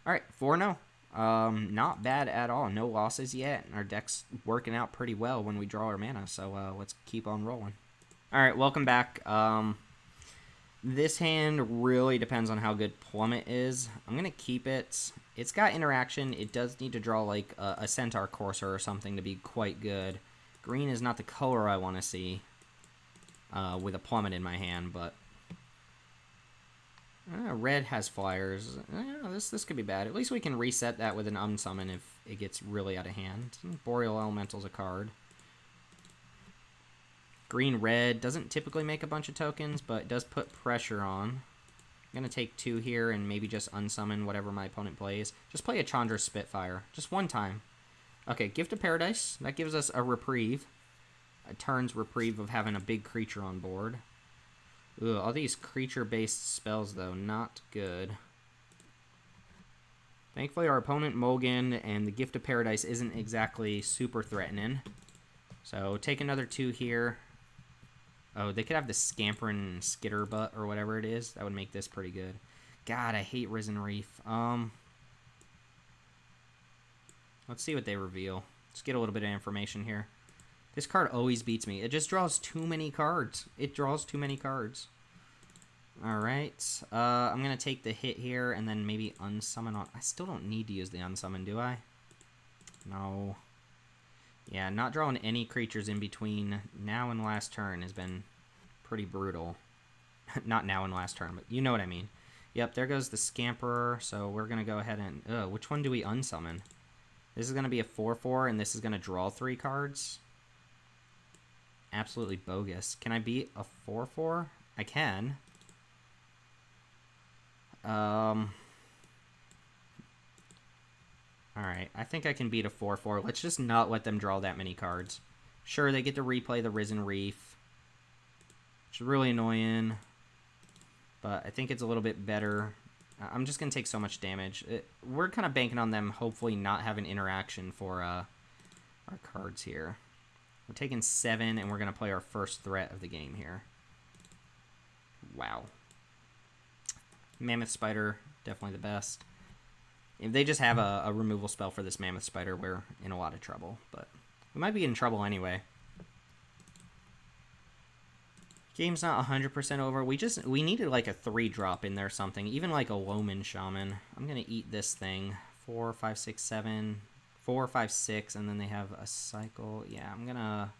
Alright, 4-0. Not bad at all. No losses yet. Our deck's working out pretty well when we draw our mana, so let's keep on rolling. Alright, welcome back. This hand really depends on how good Plummet is. I'm going to keep it. It's got interaction. It does need to draw like a Centaur Courser or something to be quite good. Green is not the color I want to see with a Plummet in my hand, but red has flyers. This could be bad. At least we can reset that with an unsummon if it gets really out of hand. Boreal Elemental's a card. Green-red doesn't typically make a bunch of tokens, but it does put pressure on. I'm going to take 2 here and maybe just unsummon whatever my opponent plays. Just play a Chandra Spitfire. Just one time. Okay, Gift of Paradise. That gives us a reprieve. A turn's reprieve of having a big creature on board. Ugh, all these creature-based spells, though, not good. Thankfully, our opponent, Mulligan, and the Gift of Paradise isn't exactly super threatening. So, take another 2 here. Oh, they could have the Scamperin' Skitterbutt or whatever it is. That would make this pretty good. God, I hate Risen Reef. Let's see what they reveal. Let's get a little bit of information here. This card always beats me. It just draws too many cards. It draws too many cards. Alright. I'm going to take the hit here and then maybe unsummon on... I still don't need to use the unsummon, do I? No. Yeah, not drawing any creatures in between now and last turn has been pretty brutal. Not now and last turn, but you know what I mean. Yep, there goes the Scamperer, so we're going to go ahead and... which one do we unsummon? This is going to be a 4-4, and this is going to draw 3 cards. Absolutely bogus. Can I beat a 4-4? I can. Alright, I think I can beat a 4-4. Let's just not let them draw that many cards. Sure, they get to replay the Risen Reef, which is really annoying, but I think it's a little bit better. I'm just going to take so much damage. We're kind of banking on them hopefully not having interaction for our cards here. We're taking 7, and we're going to play our first threat of the game here. Wow. Mammoth Spider, definitely the best. If they just have a removal spell for this Mammoth Spider, we're in a lot of trouble. But we might be in trouble anyway. Game's not 100% over. We needed like a 3-drop in there or something. Even like a Loman Shaman. I'm going to eat this thing. 4, 5, 6, 7... 4, 5, 6, and then they have a cycle. Yeah, I'm gonna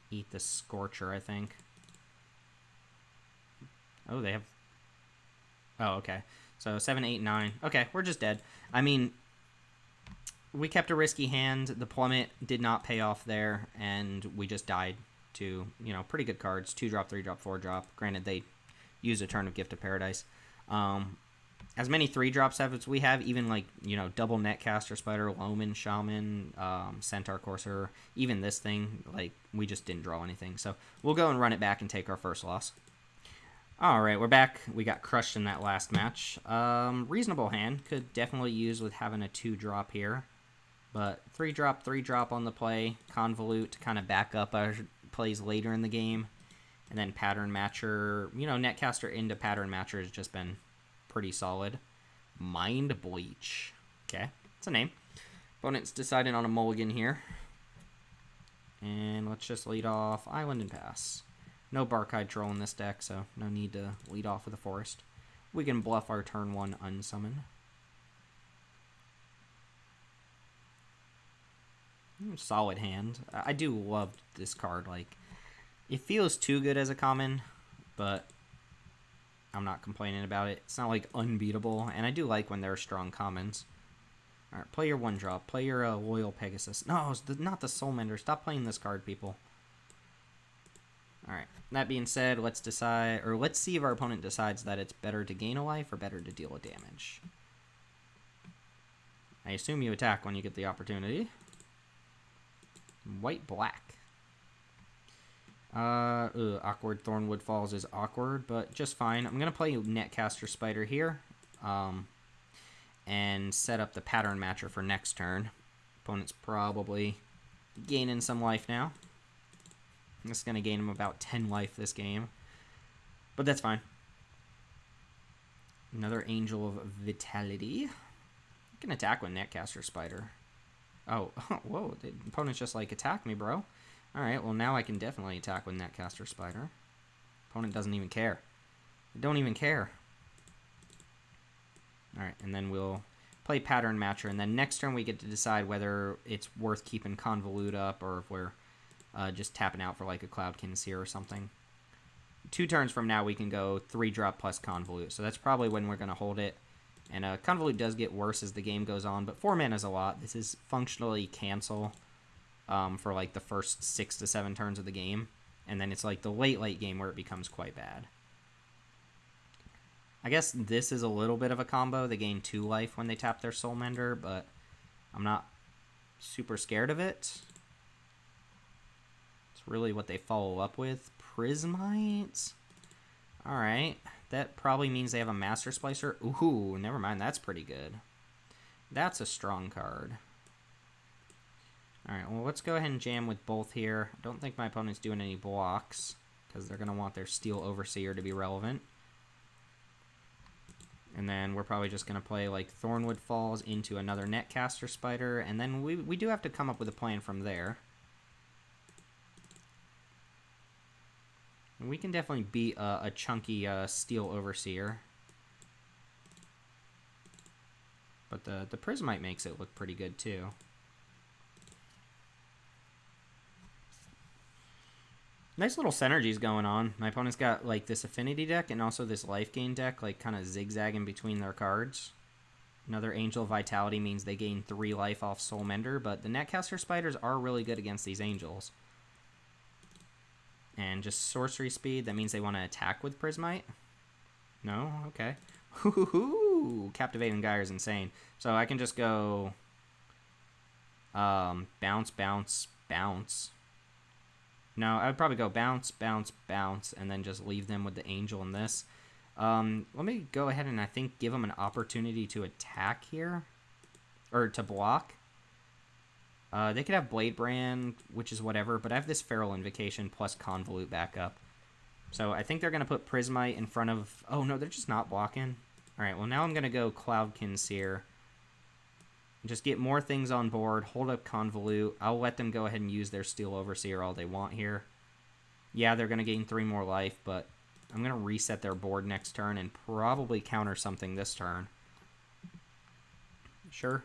eat the Scorcher, I think. Oh, they have... Oh, okay. So 7, 8, 9. Okay, we're just dead. I mean, we kept a risky hand. The Plummet did not pay off there, and we just died to, you know, pretty good cards. 2-drop, 3-drop, 4-drop. Granted, they used a turn of Gift of Paradise. As many 3-drops as we have, even like, you know, double Netcaster Spider, Loman Shaman, Centaur Courser, even this thing, like, we just didn't draw anything. So we'll go and run it back and take our first loss. Alright, we're back. We got crushed in that last match. Reasonable hand. Could definitely use with having a 2-drop here. But 3-drop, 3-drop on the play. Convolute to kind of back up our plays later in the game. And then Pattern Matcher. You know, Netcaster into Pattern Matcher has just been pretty solid. Mind Bleach. Okay, it's a name. Opponent's deciding on a mulligan here. And let's just lead off Island and pass. No Barkhide Troll in this deck, so no need to lead off with a forest. We can bluff our turn 1 unsummon. Solid hand. I do love this card. Like, it feels too good as a common, but I'm not complaining about it. It's not like unbeatable, and I do like when there are strong commons. All right, play your one drop. Play your Loyal Pegasus. No, it's not the Soul Mender. Stop playing this card, people. All right. That being said, let's decide, or let's see if our opponent decides that it's better to gain a life or better to deal a damage. I assume you attack when you get the opportunity. White black. Awkward Thornwood Falls is awkward, but just fine. I'm gonna play Netcaster Spider here, and set up the pattern matcher for next turn. Opponent's probably gaining some life now. I'm just gonna gain him about 10 life this game, but that's fine. Another Angel of Vitality. I can attack with Netcaster Spider. Oh, whoa, the opponent's just like, attack me, bro. Alright, well now I can definitely attack with Netcaster Spider. Opponent doesn't even care. They don't even care. Alright, and then we'll play Pattern Matcher, and then next turn we get to decide whether it's worth keeping Convolute up, or if we're just tapping out for like a Cloudkin Seer or something. 2 turns from now we can go 3-drop plus Convolute, so that's probably when we're going to hold it. And Convolute does get worse as the game goes on, but 4 mana is a lot. This is functionally cancel for like the first 6 to 7 turns of the game. And then it's like the late game where it becomes quite bad. I guess this is a little bit of a combo. They gain 2 life when they tap their Soul Mender, but I'm not super scared of it. It's really what they follow up with. Prismite. Alright. That probably means they have a Master Splicer. Ooh, never mind. That's pretty good. That's a strong card. Alright, well, let's go ahead and jam with both here. I don't think my opponent's doing any blocks, because they're going to want their Steel Overseer to be relevant. And then we're probably just going to play, like, Thornwood Falls into another Netcaster Spider, and then we do have to come up with a plan from there. We can definitely beat a chunky Steel Overseer. But the Prismite makes it look pretty good, too. Nice little synergies going on. My opponent's got, like, this Affinity deck and also this Life Gain deck, like, kind of zigzagging between their cards. Another Angel of Vitality means they gain 3 life off Soul Mender, but the Netcaster Spiders are really good against these Angels. And just sorcery speed, that means they want to attack with Prismite? No? Okay. Hoo-hoo-hoo! Captivating Gyre is insane. So I can just go bounce, bounce, bounce. No, I would probably go bounce, bounce, bounce, and then just leave them with the Angel in this. Let me go ahead and I think give them an opportunity to attack here. Or to block. They could have Blade Brand, which is whatever, but I have this Feral Invocation plus Convolute backup. So I think they're going to put Prismite in front of... Oh, no, they're just not blocking. Alright, well, now I'm going to go Cloudkin Seer. Just get more things on board, hold up Convolute. I'll let them go ahead and use their Steel Overseer all they want here. Yeah, they're going to gain 3 more life, but I'm going to reset their board next turn and probably counter something this turn. Sure.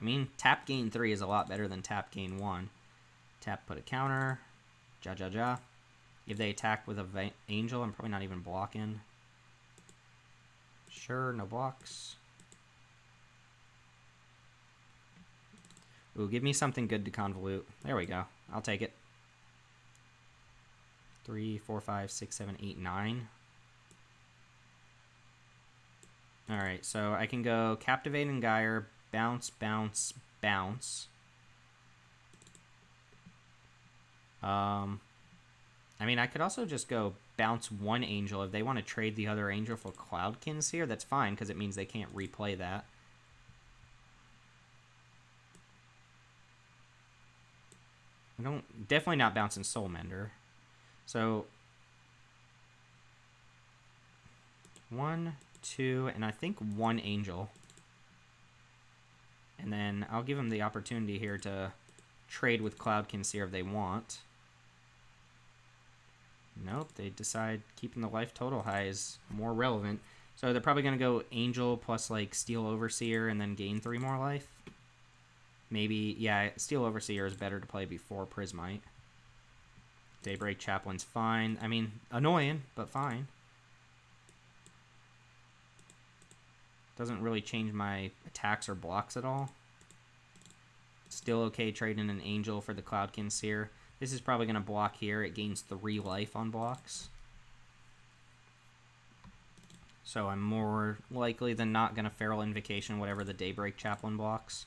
I mean, tap gain 3 is a lot better than tap gain 1. Tap, put a counter. Ja, ja, ja. If they attack with a Angel, I'm probably not even blocking. Sure, no blocks. Ooh, give me something good to Convolute. There we go. I'll take it. 3, 4, 5, 6, 7, 8, 9. Alright, so I can go Captivating Gyre, bounce, bounce, bounce. I mean, I could also just go bounce 1 Angel. If they want to trade the other Angel for Cloudkin Seer, that's fine, because it means they can't replay that. I don't... Definitely not bouncing Soul Mender. So... 1, 2, and I think 1 Angel. And then I'll give them the opportunity here to trade with Cloudkin Seer if they want. Nope, they decide keeping the life total high is more relevant. So they're probably going to go Angel plus like Steel Overseer and then gain 3 more life. Maybe, yeah, Steel Overseer is better to play before Prismite. Daybreak Chaplain's fine. I mean, annoying, but fine. Doesn't really change my attacks or blocks at all. Still okay trading an Angel for the Cloudkin Seer. This is probably going to block here. It gains 3 life on blocks. So I'm more likely than not going to Feral Invocation whatever the Daybreak Chaplain blocks.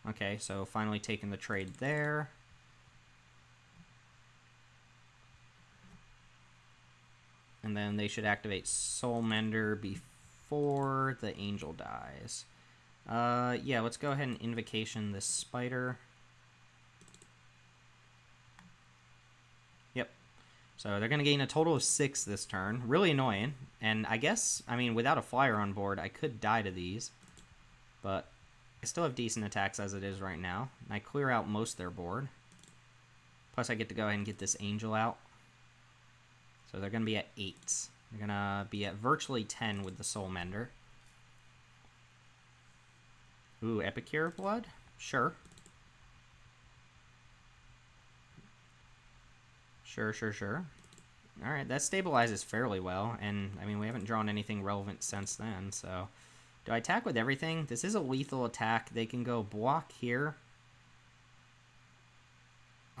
Okay, so finally taking the trade there. And then they should activate Soul Mender before the Angel dies. Yeah, let's go ahead and Invocation this Spider. Yep. So they're going to gain a total of 6 this turn. Really annoying. And I guess, I mean, without a flyer on board, I could die to these. But I still have decent attacks as it is right now. And I clear out most of their board. Plus I get to go ahead and get this Angel out. So they're going to be at 8. They're going to be at virtually 10 with the Soul Mender. Ooh, Epicure Blood? Sure. Sure. Alright, that stabilizes fairly well. And, I mean, we haven't drawn anything relevant since then, so... Do I attack with everything? This is a lethal attack. They can go block here.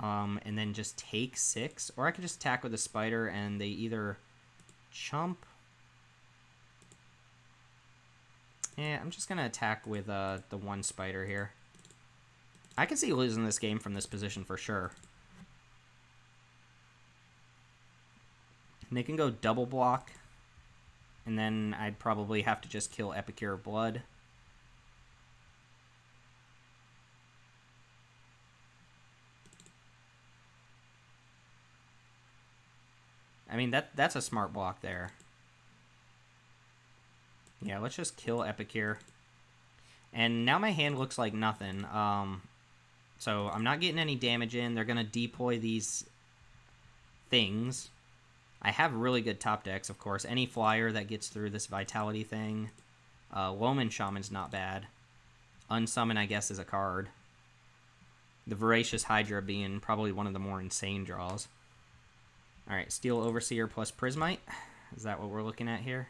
And then just take 6. Or I could just attack with a Spider and they either chump. Yeah, I'm just going to attack with the 1 Spider here. I can see losing this game from this position for sure. And they can go double block. And then I'd probably have to just kill Epicure Blood. I mean, that's a smart block there. Yeah, let's just kill Epicure. And now my hand looks like nothing. So I'm not getting any damage in. They're going to deploy these things. I have really good top decks, of course. Any flyer that gets through this Vitality thing. Loman Shaman's not bad. Unsummon, I guess, is a card. The Voracious Hydra being probably one of the more insane draws. Alright, Steel Overseer plus Prismite. Is that what we're looking at here?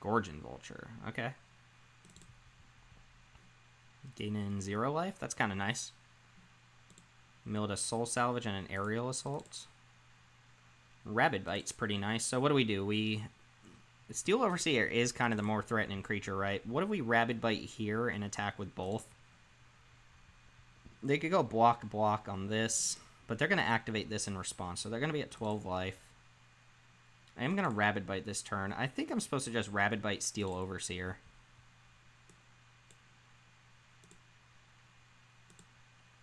Gorgon Vulture. Okay. Gaining 0 life. That's kind of nice. Milled a Soul Salvage and an Aerial Assault. Rabid Bite's pretty nice. So what do? Steel Overseer is kind of the more threatening creature, right? What if we Rabid Bite here and attack with both? They could go block on this, but they're going to activate this in response, so they're going to be at 12 life. I am going to Rabid Bite this turn. I think I'm supposed to just Rabid Bite Steel Overseer.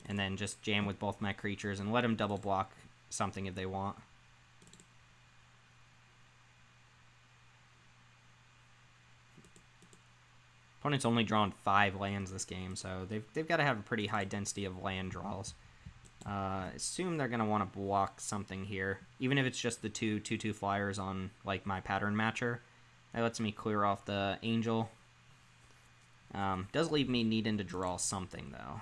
And then just jam with both my creatures and let them double block something if they want. Opponent's only drawn 5 lands this game, so they've got to have a pretty high density of land draws. Assume they're going to want to block something here. Even if it's just the 2/2 flyers on like my pattern matcher. That lets me clear off the Angel. Does leave me needing to draw something though.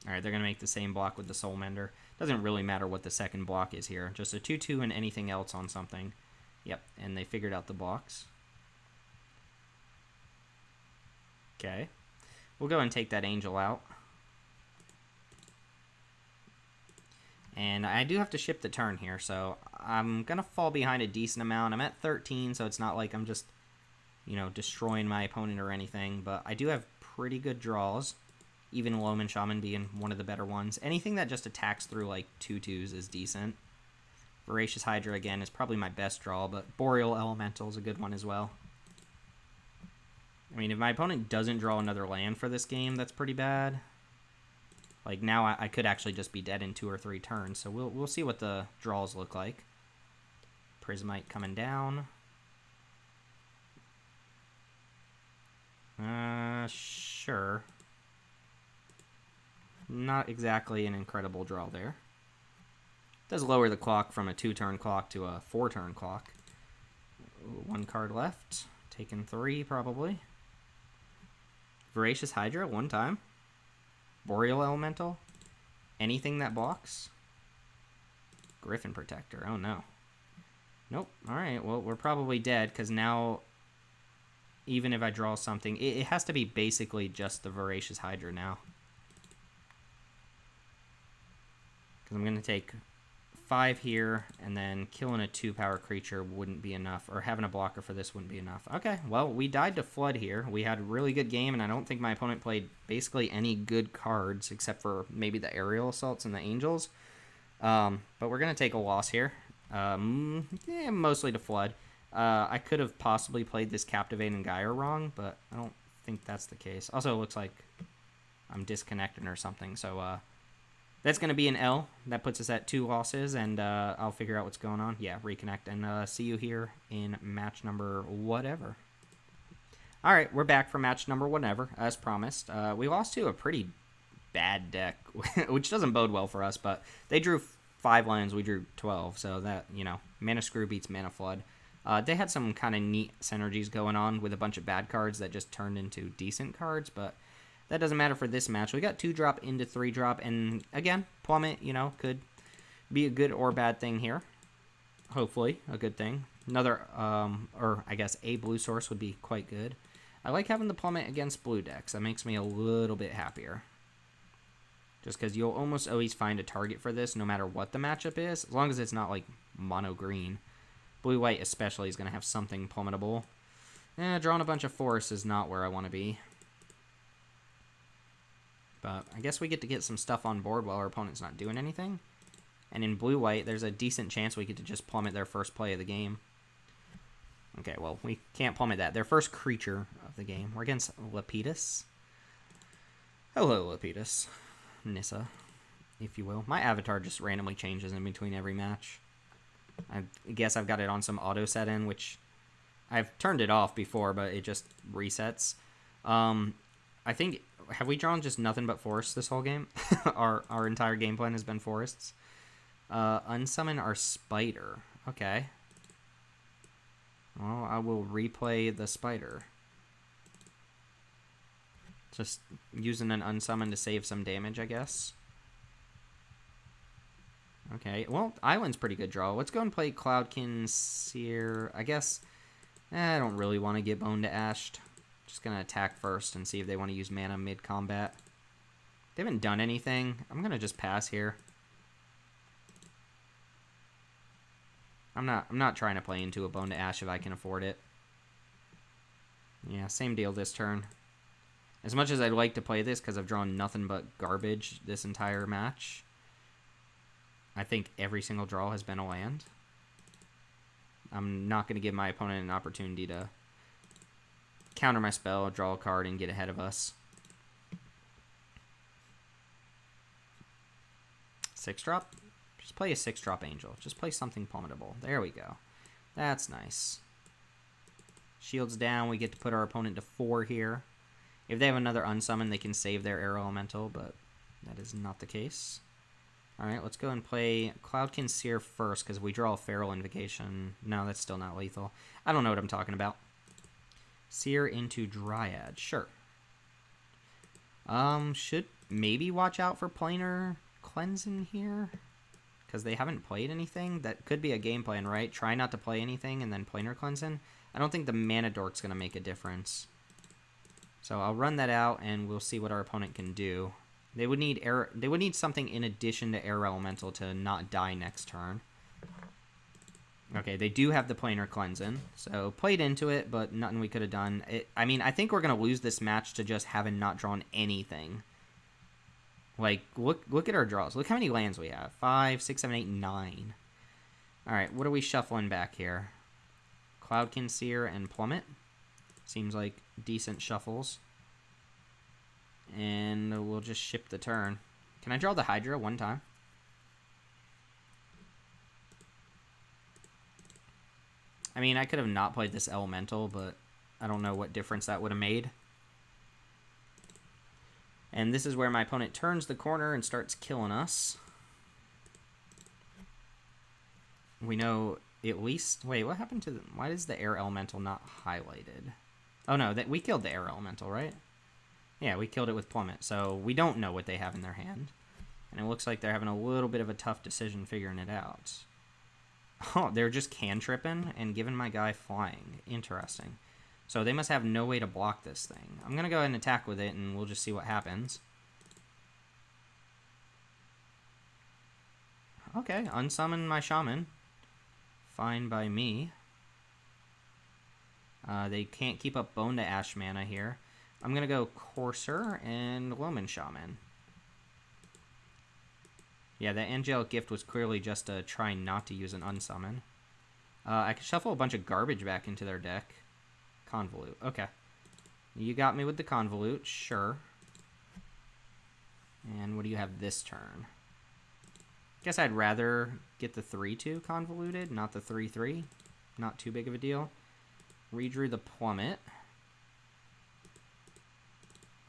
Alright, they're going to make the same block with the Soul Mender. Doesn't really matter what the second block is here. Just a 2/2 and anything else on something. Yep, and they figured out the blocks. Okay. We'll go and take that Angel out. And I do have to ship the turn here, so I'm going to fall behind a decent amount. I'm at 13, so it's not like I'm just, you know, destroying my opponent or anything. But I do have pretty good draws. Even Loman Shaman being one of the better ones. Anything that just attacks through, like, 2/2s is decent. Voracious Hydra, again, is probably my best draw, but Boreal Elemental is a good one as well. I mean, if my opponent doesn't draw another land for this game, that's pretty bad. Like, now I could actually just be dead in 2 or 3 turns, so we'll see what the draws look like. Prismite coming down. Sure. Not exactly an incredible draw there. Does lower the clock from a 2-turn clock to a 4-turn clock. Ooh, 1 card left. Taking 3, probably. Voracious Hydra, 1 time. Boreal Elemental. Anything that blocks. Griffin Protector, oh no. Nope, alright, well, we're probably dead, because now, even if I draw something, it has to be basically just the Voracious Hydra now. Because I'm going to take 5 here, and then killing a 2-power creature wouldn't be enough, or having a blocker for this wouldn't be enough. Okay, well, we died to Flood here. We had a really good game, and I don't think my opponent played basically any good cards, except for maybe the Aerial Assaults and the Angels. But we're going to take a loss here. Yeah, mostly to Flood. I could have possibly played this Captivating Gyre wrong, but I don't think that's the case. Also, it looks like I'm disconnecting or something, so that's going to be an L. That puts us at 2 losses, and I'll figure out what's going on. Yeah, reconnect, and see you here in match number whatever. All right, we're back for match number whatever, as promised. We lost to a pretty bad deck, which doesn't bode well for us, but they drew 5 lands, we drew 12, so that, you know, Mana Screw beats Mana Flood. They had some kind of neat synergies going on with a bunch of bad cards that just turned into decent cards, but that doesn't matter for this match. We got 2-drop into 3-drop, and again, Plummet, you know, could be a good or bad thing here. Hopefully, a good thing. Another, or I guess a blue source would be quite good. I like having the Plummet against blue decks. That makes me a little bit happier. Just because you'll almost always find a target for this, no matter what the matchup is, as long as it's not like mono green. Blue-white especially is going to have something plummetable. Drawing a bunch of forests is not where I want to be. But I guess we get to get some stuff on board while our opponent's not doing anything. And in blue-white, there's a decent chance we get to just plummet their first play of the game. Okay, well, we can't plummet that. Their first creature of the game. We're against Lepidus. Hello, Lepidus. Nissa, if you will. My avatar just randomly changes in between every match. I guess I've got it on some auto set in, which I've turned it off before, but it just resets. I think, have we drawn just nothing but forests this whole game? Our entire game plan has been forests. Unsummon our spider. Okay. Well, I will replay the spider. Just using an unsummon to save some damage, I guess. Okay, well, Island's pretty good draw. Let's go and play Cloudkin Seer. I guess I don't really want to get Bone to Ashed. Just going to attack first and see if they want to use mana mid-combat. They haven't done anything. I'm going to just pass here. I'm not trying to play into a Bone to Ash if I can afford it. Yeah, same deal this turn. As much as I'd like to play this because I've drawn nothing but garbage this entire match, I think every single draw has been a land. I'm not going to give my opponent an opportunity to counter my spell, draw a card, and get ahead of us. 6-drop? Just play a 6-drop Angel. Just play something plummetable. There we go. That's nice. Shields down. We get to put our opponent to 4 here. If they have another unsummon, they can save their Air Elemental, but that is not the case. Alright, let's go and play Cloudkin Seer first, because we draw a Feral Invocation. No, that's still not lethal. I don't know what I'm talking about. Seer into Dryad. Sure. Should maybe watch out for Planar Cleansing here, because they haven't played anything. That could be a game plan, right? Try not to play anything and then Planar Cleansing. I don't think the Mana Dork's going to make a difference. So I'll run that out, and we'll see what our opponent can do. They would need something in addition to Air Elemental to not die next turn. Okay, they do have the Planar Cleansing, so played into it, but nothing we could have done. I mean, I think we're going to lose this match to just having not drawn anything. Like, look at our draws. Look how many lands we have. 5, 6, 7, 8, 9. Alright, what are we shuffling back here? Cloudkin Seer and Plummet. Seems like decent shuffles. And we'll just ship the turn. Can I draw the Hydra one time? I mean, I could have not played this Elemental, but I don't know what difference that would have made. And this is where my opponent turns the corner and starts killing us. we know at least... Wait, what happened to... Why is the air elemental not highlighted? Oh, no, that we killed the air elemental, right? Yeah, we killed it with Plummet, so we don't know what they have in their hand. And it looks like they're having a little bit of a tough decision figuring it out. Oh, they're just cantripping and giving my guy flying. Interesting. So they must have no way to block this thing. I'm going to go ahead and attack with it, and we'll just see what happens. Okay, unsummon my shaman. Fine by me. They can't keep up Bone to Ash mana here. I'm going to go Courser and Loman Shaman. Yeah, that Angelic Gift was clearly just a try not to use an unsummon. I could shuffle a bunch of garbage back into their deck. Convolute. Okay. You got me with the Convolute. Sure. And what do you have this turn? Guess I'd rather get the 3-2 convoluted, not the 3-3. Not too big of a deal. Redrew the Plummet.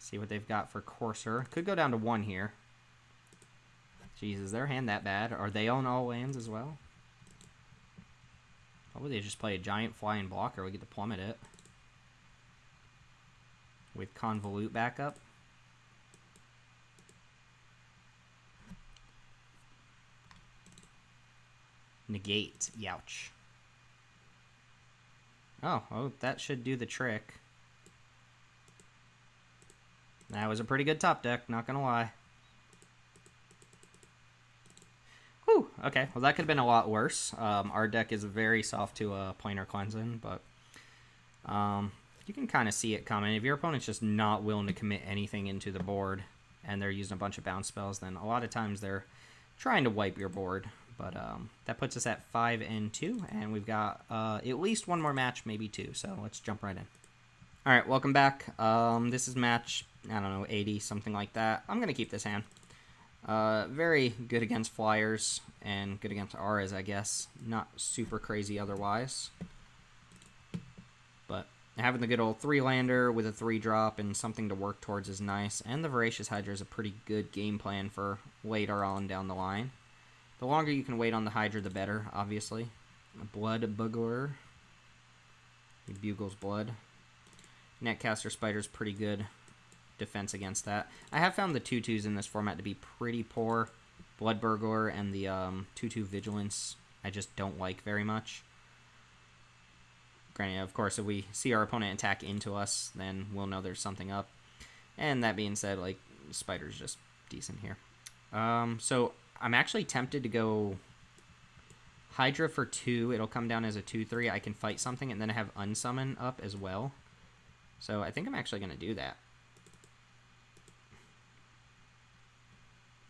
See what they've got for Courser. Could go down to 1 here. Jeez, is their hand that bad? Are they on all lands as well? Probably they just play a giant flying blocker. We get to Plummet it. With Convolute backup. Negate. Youch. Oh, that should do the trick. That was a pretty good top deck, not gonna lie. Whew, okay, well that could have been a lot worse. Our deck is very soft to planar cleansing, but you can kind of see it coming. If your opponent's just not willing to commit anything into the board, and they're using a bunch of bounce spells, then a lot of times they're trying to wipe your board. But that puts us at 5-2, and we've got at least one more match, maybe 2, so let's jump right in. Alright, welcome back. This is match, I don't know, 80, something like that. I'm going to keep this hand. Very good against flyers, and good against auras, I guess. Not super crazy otherwise. But having the good old 3-lander with a 3-drop and something to work towards is nice, and the Voracious Hydra is a pretty good game plan for later on down the line. The longer you can wait on the Hydra, the better, obviously. Blood Bugler. He bugles blood. Netcaster Spider's pretty good defense against that. I have found the 2/2s in this format to be pretty poor. Blood Burglar and the 2/2 Vigilance I just don't like very much. Granted, of course, if we see our opponent attack into us, then we'll know there's something up. And that being said, like, Spider's just decent here. So I'm actually tempted to go Hydra for 2. It'll come down as a 2/3. I can fight something, and then I have Unsummon up as well. So I think I'm actually going to do that.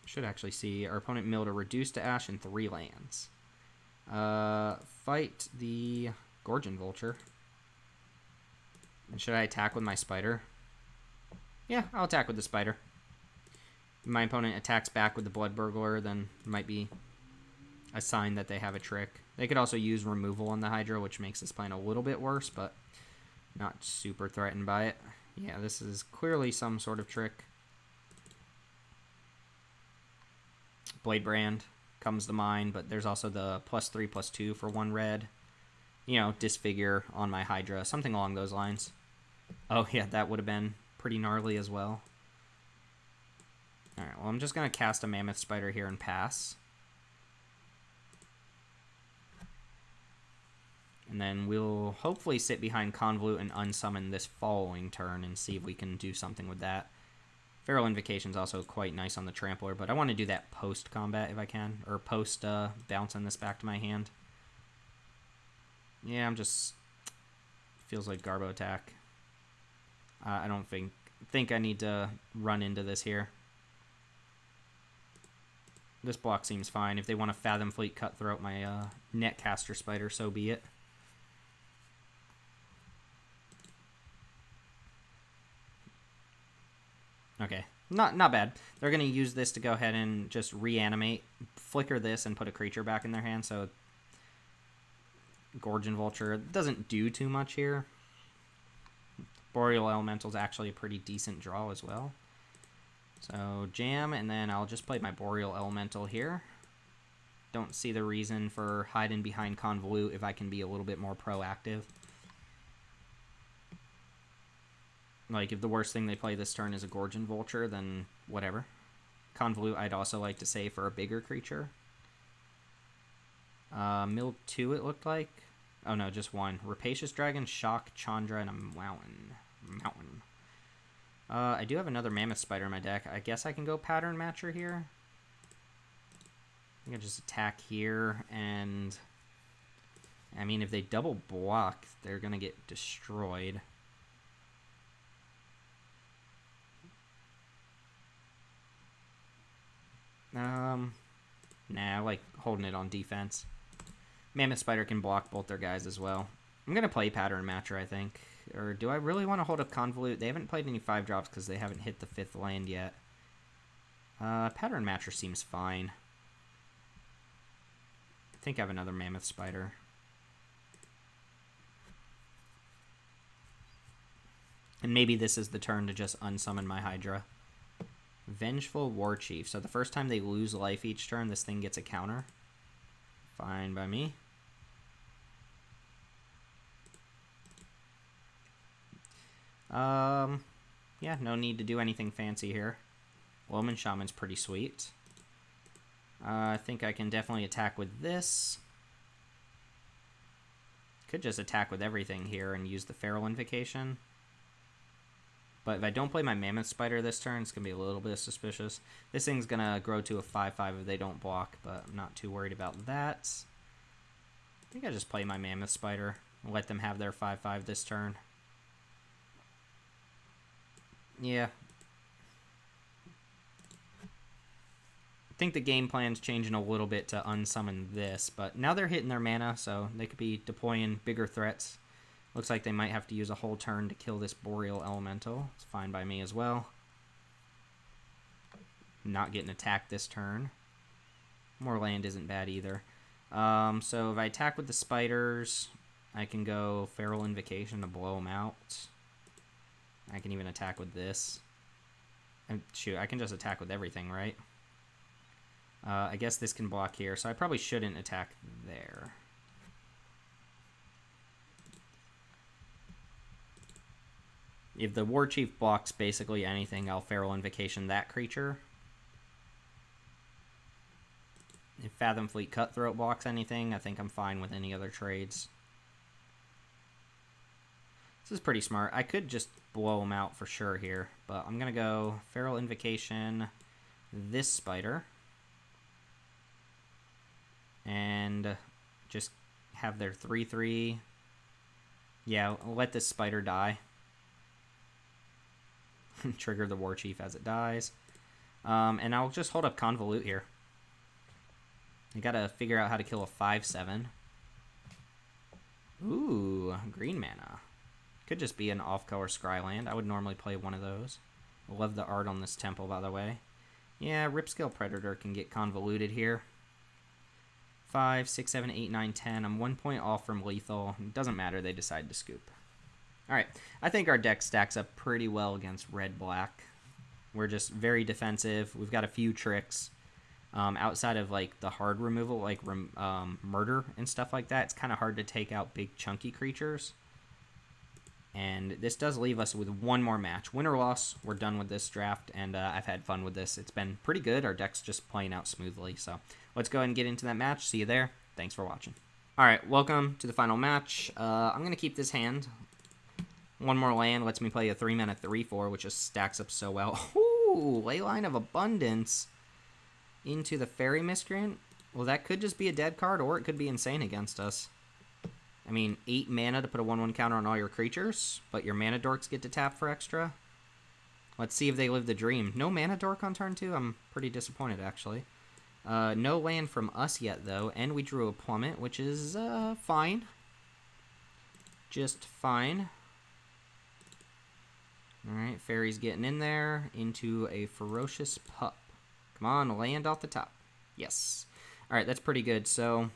Should actually see our opponent mill to reduce to Ash in 3 lands. Fight the Gorgon Vulture. And should I attack with my Spider? Yeah, I'll attack with the Spider. If my opponent attacks back with the Blood Burglar, then it might be a sign that they have a trick. They could also use removal on the Hydra, which makes this plan a little bit worse, but not super threatened by it. Yeah, this is clearly some sort of trick. Blade Brand comes to mind, but there's also the +3/+2 for 1 red. You know, Disfigure on my Hydra, something along those lines. Oh yeah, that would have been pretty gnarly as well. Alright, well I'm just going to cast a Mammoth Spider here and pass. And then we'll hopefully sit behind Convolute and unsummon this following turn and see if we can do something with that. Feral Invocation is also quite nice on the Trampler, but I want to do that post-combat if I can. Or post-bouncing this back to my hand. Yeah, I'm just... feels like Garbo attack. I don't think I need to run into this here. This block seems fine. If they want to Fathom Fleet Cutthroat my Netcaster Spider, so be it. Okay, not bad. They're going to use this to go ahead and just reanimate, flicker this, and put a creature back in their hand, so Gorgon Vulture doesn't do too much here. Boreal Elemental is actually a pretty decent draw as well. So jam, and then I'll just play my Boreal Elemental here. don't see the reason for hiding behind Convolute if I can be a little bit more proactive. Like, if the worst thing they play this turn is a Gorgon Vulture, then whatever. Convolute I'd also like to say for a bigger creature. Mill 2 it looked like. Oh no, just one. Rapacious Dragon, Shock, Chandra, and a Mountain. I do have another Mammoth Spider in my deck. I guess I can go Pattern Matcher here. I think I just attack here, and... I mean, if they double block, they're going to get destroyed. Nah, I like holding it on defense. Mammoth Spider can block both their guys as well. I'm going to play Pattern Matcher, I think. Or do I really want to hold up Convolute? They haven't played any 5-drops because they haven't hit the 5th land yet. Pattern Matcher seems fine. I think I have another Mammoth Spider. And maybe this is the turn to just unsummon my Hydra. Vengeful War Chief. So the first time they lose life each turn, this thing gets a counter. Fine by me. Yeah, no need to do anything fancy here. Loman Shaman's pretty sweet. I think I can definitely attack with this. Could just attack with everything here and use the Feral Invocation. But if I don't play my Mammoth Spider this turn, it's going to be a little bit suspicious. This thing's going to grow to a 5/5 if they don't block, but I'm not too worried about that. I think I just play my Mammoth Spider and let them have their 5/5 this turn. Yeah. I think the game plan's changing a little bit to unsummon this, but now they're hitting their mana, so they could be deploying bigger threats. Looks like they might have to use a whole turn to kill this Boreal Elemental. It's fine by me as well. Not getting attacked this turn. More land isn't bad either. So if I attack with the spiders, I can go Feral Invocation to blow them out. I can even attack with this. And shoot, I can just attack with everything, right? I guess this can block here, so I probably shouldn't attack there. If the War Chief blocks basically anything, I'll Feral Invocation that creature. If Fathom Fleet Cutthroat blocks anything, I think I'm fine with any other trades. This is pretty smart. I could just blow them out for sure here, but I'm going to go Feral Invocation, this spider, and just have their 3/3. Yeah, I'll let this spider die. Trigger the War Chief as it dies. And I'll just hold up Convolute here. I gotta figure out how to kill a 5/7. Ooh, green mana. Could just be an off-color Scryland. I would normally play one of those. Love the art on this temple, by the way. Yeah, Ripscale Predator can get convoluted here. 5, 6, 7, 8, 9, 10. I'm 1 point off from lethal. It doesn't matter, they decide to scoop. Alright, I think our deck stacks up pretty well against red-black. We're just very defensive. We've got a few tricks. Outside of like the hard removal, like murder and stuff like that, it's kind of hard to take out big chunky creatures. And this does leave us with one more match. Win or loss, we're done with this draft, and I've had fun with this. It's been pretty good. Our deck's just playing out smoothly. So let's go ahead and get into that match. See you there. Thanks for watching. All right, welcome to the final match. I'm going to keep this hand. One more land lets me play a 3-mana 3/4, which just stacks up so well. Ooh, Leyline of Abundance into the Fairy Miscreant. Well, that could just be a dead card, or it could be insane against us. I mean, 8 mana to put a 1/1 counter on all your creatures, but your mana dorks get to tap for extra. Let's see if they live the dream. No mana dork on turn 2? I'm pretty disappointed, actually. No land from us yet, though, and we drew a Plummet, which is fine. Just fine. Alright, Fairy's getting in there into a Ferocious Pup. Come on, land off the top. Yes. Alright, that's pretty good. So,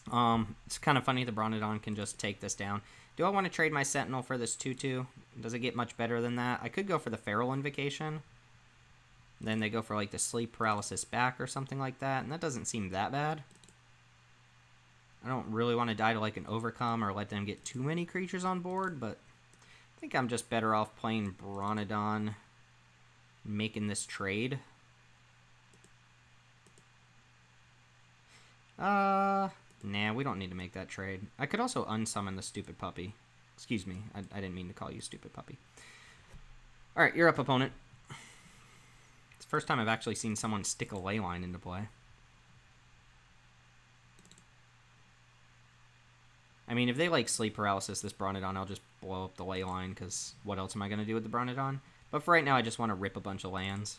it's kind of funny the Bronodon can just take this down. Do I want to trade my Sentinel for this 2/2? Does it get much better than that? I could go for the Feral Invocation. Then they go for like the sleep paralysis back or something like that, and that doesn't seem that bad. I don't really want to die to like an overcome or let them get too many creatures on board, but I think I'm just better off playing Bronodon, making this trade. Nah, we don't need to make that trade. I could also unsummon the stupid puppy. Excuse me, I didn't mean to call you stupid puppy. Alright, you're up, opponent. It's the first time I've actually seen someone stick a Leyline into play. I mean, if they like sleep paralysis this Bronodon, I'll just blow up the Leyline, because what else am I going to do with the Bronodon? But for right now, I just want to rip a bunch of lands.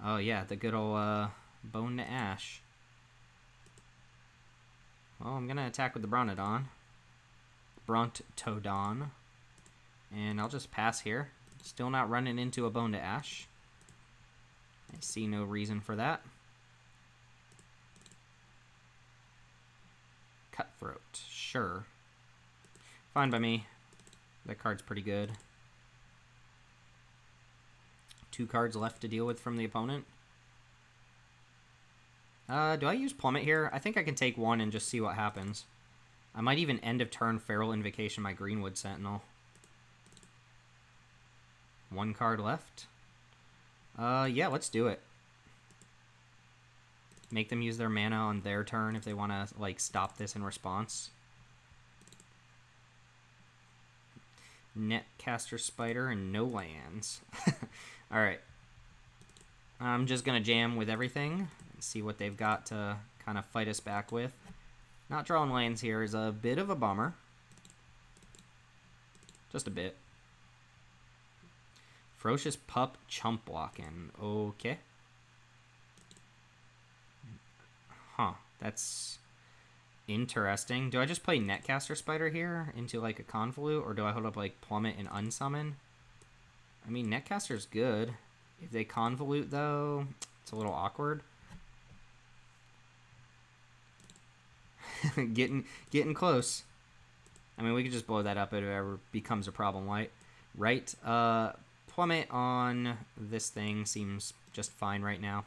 Oh yeah, the good old Bone to Ash. Well, I'm going to attack with the Bronodon. Brontodon. And I'll just pass here. Still not running into a Bone to Ash. I see no reason for that. Cutthroat. Sure. Fine by me. That card's pretty good. 2 cards left to deal with from the opponent. Do I use Plummet here? I think I can take 1 and just see what happens. I might even end of turn Feral Invocation my Greenwood Sentinel. 1 card left. Yeah, let's do it. Make them use their mana on their turn if they want to, like, stop this in response. Netcaster Spider and no lands. Alright. I'm just going to jam with everything and see what they've got to kind of fight us back with. Not drawing lands here is a bit of a bummer. Just a bit. Ferocious Pup Chump Blocking. Okay. Huh. That's interesting. Do I just play Netcaster Spider here into like a Convolute, or do I hold up like Plummet and Unsummon? I mean, Netcaster's good. If they Convolute, though, it's a little awkward. Getting close. I mean, we could just blow that up if it ever becomes a problem, right? Plummet on this thing seems just fine right now.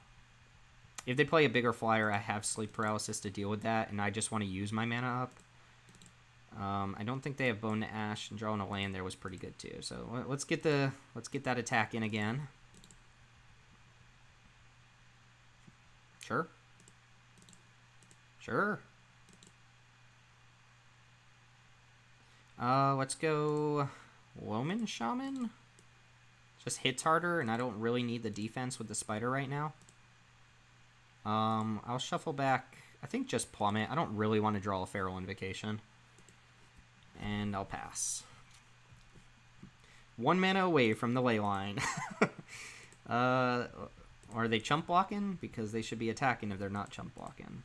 If they play a bigger flyer, I have sleep paralysis to deal with that, and I just want to use my mana up. I don't think they have Bone to Ash, and drawing a land there was pretty good too. So let's get that attack in again. Sure. Sure. Let's go Loman Shaman. Just hits harder, and I don't really need the defense with the spider right now. I'll shuffle back, I think just Plummet. I don't really want to draw a Feral Invocation. And I'll pass. 1 mana away from the Leyline. Are they chump blocking? Because they should be attacking if they're not chump blocking.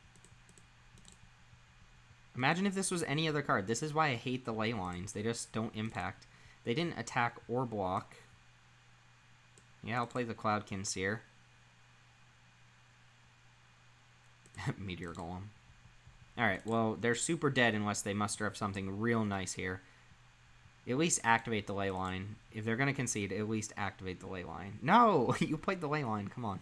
Imagine if this was any other card. This is why I hate the Leylines. They just don't impact. They didn't attack or block. Yeah, I'll play the Cloudkin Seer. Meteor Golem. Alright, well, they're super dead unless they muster up something real nice here. At least activate the Leyline. If they're going to concede, at least activate the Leyline. No! You played the Leyline. Come on.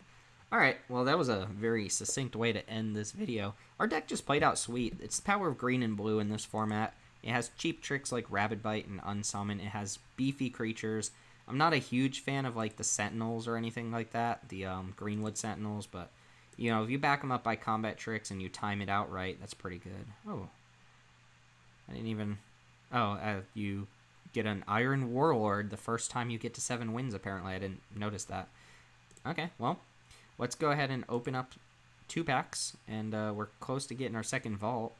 Alright, well, that was a very succinct way to end this video. Our deck just played out sweet. It's the power of green and blue in this format. It has cheap tricks like Rabid Bite and Unsummon. It has beefy creatures. I'm not a huge fan of, like, the Sentinels or anything like that. The Greenwood Sentinels, but... You know, if you back them up by combat tricks and you time it out right, that's pretty good. Oh. I didn't even... Oh, you get an Iron Warlord the first time you get to 7 wins, apparently. I didn't notice that. Okay, well, let's go ahead and open up 2 packs, and we're close to getting our second vault,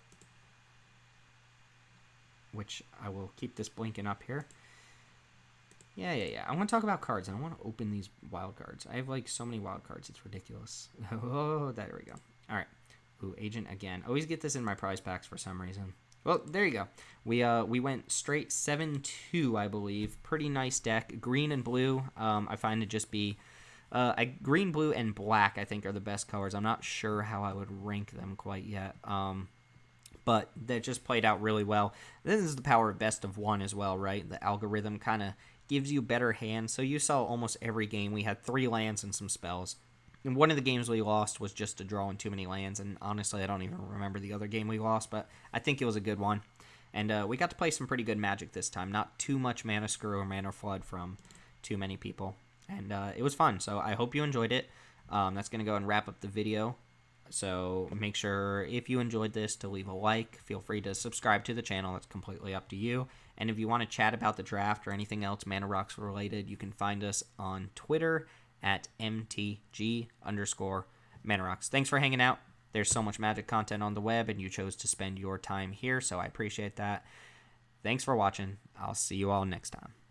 which I will keep this blinking up here. Yeah. I want to talk about cards, and I want to open these wild cards. I have, like, so many wild cards. It's ridiculous. Oh, there we go. All right. Ooh, Agent again. Always get this in my prize packs for some reason. Well, there you go. We went straight 7-2, I believe. Pretty nice deck. Green and blue. I find it just be... green, blue, and black, I think, are the best colors. I'm not sure how I would rank them quite yet. But that just played out really well. This is the power of best of one as well, right? The algorithm kind of gives you better hands. So you saw almost every game we had 3 lands and some spells. And one of the games we lost was just a draw and too many lands, and honestly, I don't even remember the other game we lost, but I think it was a good one. And we got to play some pretty good Magic this time. Not too much Mana Screw or Mana Flood from too many people. And it was fun, so I hope you enjoyed it. That's going to go and wrap up the video. So make sure, if you enjoyed this, to leave a like. Feel free to subscribe to the channel. It's completely up to you. And if you want to chat about the draft or anything else Mana Rocks related, you can find us on Twitter at MTG_Mana Rocks. Thanks for hanging out. There's so much Magic content on the web, and you chose to spend your time here, so I appreciate that. Thanks for watching. I'll see you all next time.